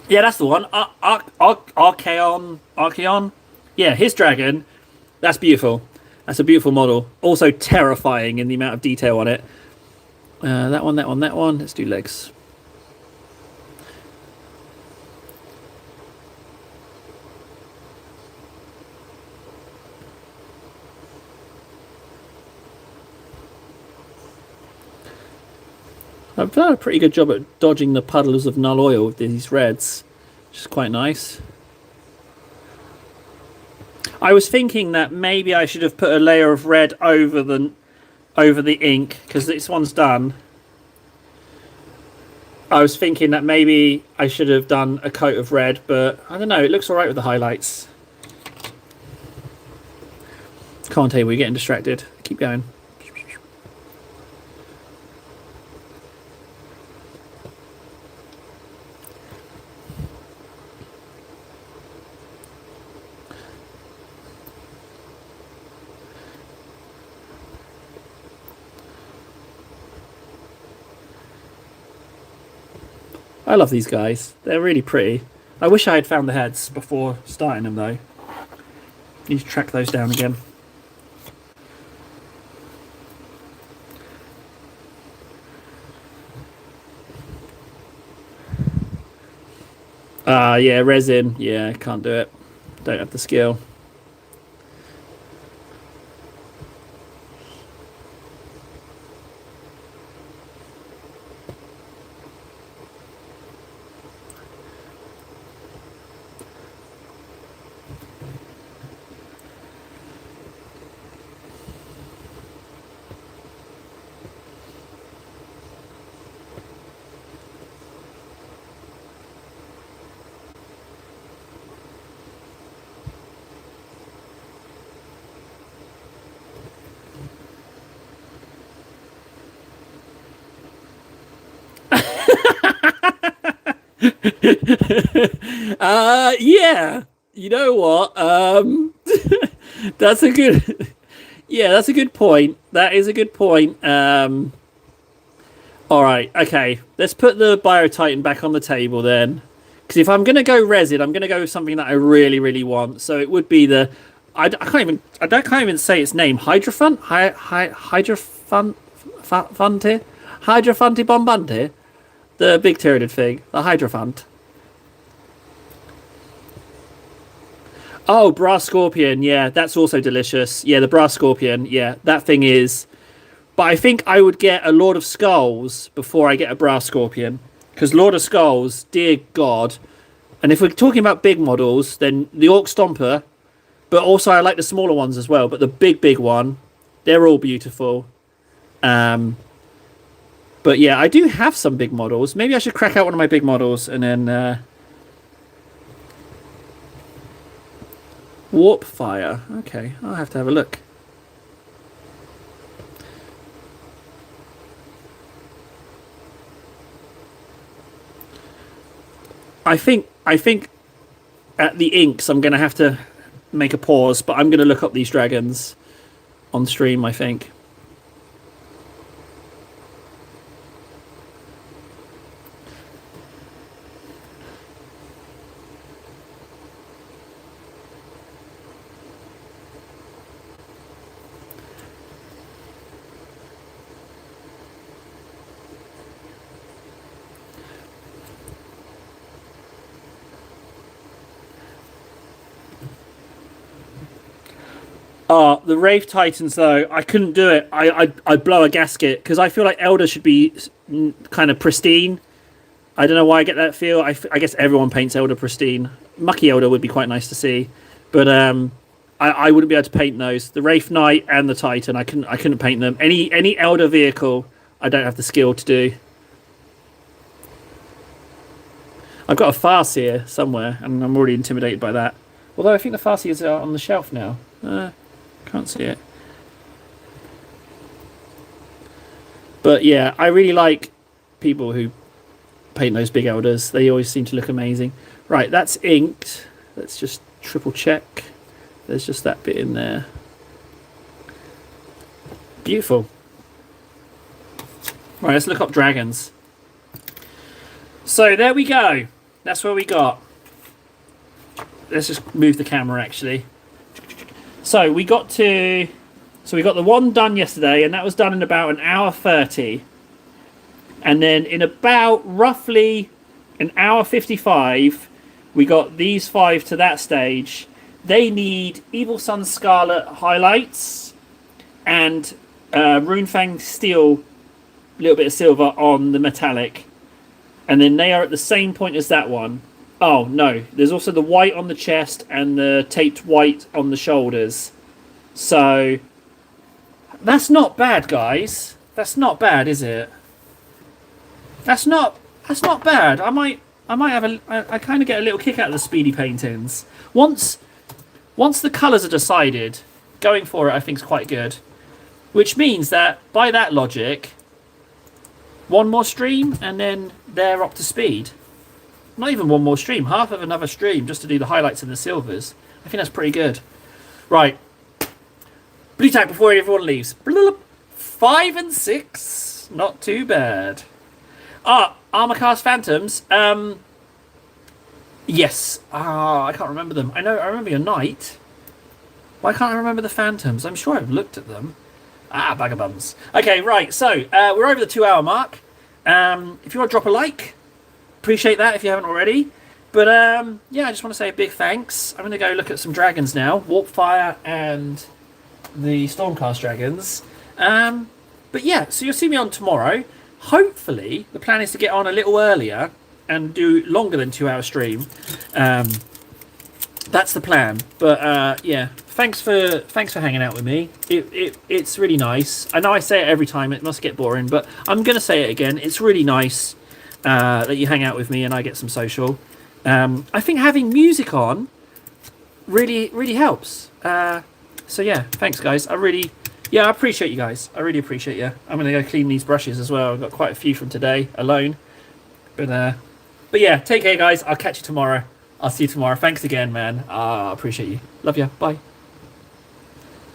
Yeah, that's the one. Archeon. Yeah, his dragon. That's beautiful. That's a beautiful model. Also terrifying in the amount of detail on it. That one. Let's do legs. I've done a pretty good job at dodging the puddles of null oil with these reds, which is quite nice. I was thinking that maybe I should have put a layer of red over the ink, because this one's done. I was thinking that maybe I should have done a coat of red, but I don't know, it looks alright with the highlights. Can't tell you, we're getting distracted. Keep going. I love these guys. They're really pretty. I wish I had found the heads before starting them, though. Need to track those down again. Yeah, resin. Yeah, can't do it. Don't have the skill. Yeah. You know what? That's a good. Yeah, that's a good point. That is a good point. All right. Okay. Let's put the Biotitan back on the table then. Because if I'm gonna go resin, I'm gonna go with something that I really, really want. So it would be the. I can't even say its name. Hydrophant. Hydrophant. Hydrophante bombante. The big turreted thing. The Hydrophant. Oh, Brass Scorpion. Yeah, that's also delicious. Yeah, the Brass Scorpion. Yeah, that thing is But I think I would get a Lord of Skulls before I get a Brass Scorpion. Because Lord of Skulls, dear God. And if we're talking about big models, then the Orc Stomper. But also I like the smaller ones as well. But the big one, they're all beautiful. But yeah, I do have some big models. Maybe I should crack out one of my big models and then... Warp Fire. Okay, I'll have to have a look. I think at the inks I'm going to have to make a pause, but I'm going to look up these dragons on stream, I think. The Wraith Titans, though, I couldn't do it. I'd blow a gasket, because I feel like Elder should be kind of pristine. I don't know why I get that feel. I guess everyone paints Elder pristine. Mucky Elder would be quite nice to see. But I wouldn't be able to paint those. The Wraith Knight and the Titan, I couldn't paint them. Any Elder vehicle, I don't have the skill to do. I've got a Farseer somewhere, and I'm already intimidated by that. Although I think the Farseers are on the shelf now. Can't see it. But yeah, I really like people who paint those big Elders. They always seem to look amazing. Right, that's inked. Let's just triple check. There's just that bit in there. Beautiful. Right, let's look up dragons. So there we go. That's what we got. Let's just move the camera actually. So we got the one done yesterday, and that was done in about an hour 30. And then in about roughly an hour 55, we got these 5 to that stage. They need Evil Sun Scarlet highlights and Runefang Steel, a little bit of silver on the metallic. And then they are at the same point as that one. Oh, no. There's also the white on the chest and the taped white on the shoulders. So, that's not bad, guys. That's not bad, is it? That's not bad. I might have I kind of get a little kick out of the speedy paintings. Once the colours are decided, going for it I think is quite good. Which means that, by that logic, one more stream and then they're up to speed. Not even one more stream, half of another stream just to do the highlights and the silvers. I think that's pretty good. Right. Blue tack before everyone leaves. 5 and 6. Not too bad. Armorcast Phantoms. Yes. I can't remember them. I remember your Knight. Why can't I remember the Phantoms? I'm sure I've looked at them. Bag of bums. Okay, right. So, we're over the 2-hour mark. If you want to drop a like, appreciate that if you haven't already. But yeah, I just want to say a big thanks. I'm going to go look at some dragons now. Warp Fire and the Stormcast dragons. But yeah, so you'll see me on tomorrow. Hopefully, the plan is to get on a little earlier and do longer than 2-hour stream. That's the plan. But yeah, thanks for hanging out with me. It's really nice. I know I say it every time. It must get boring, but I'm going to say it again. It's really nice that you hang out with me and I get some social. I think having music on really helps. So yeah, thanks guys. I appreciate you guys. I really appreciate you. I'm gonna go clean these brushes as well. I've got quite a few from today alone. But yeah, take care guys. I'll catch you tomorrow. I'll see you tomorrow. Thanks again, man. I appreciate you. Love you. Bye.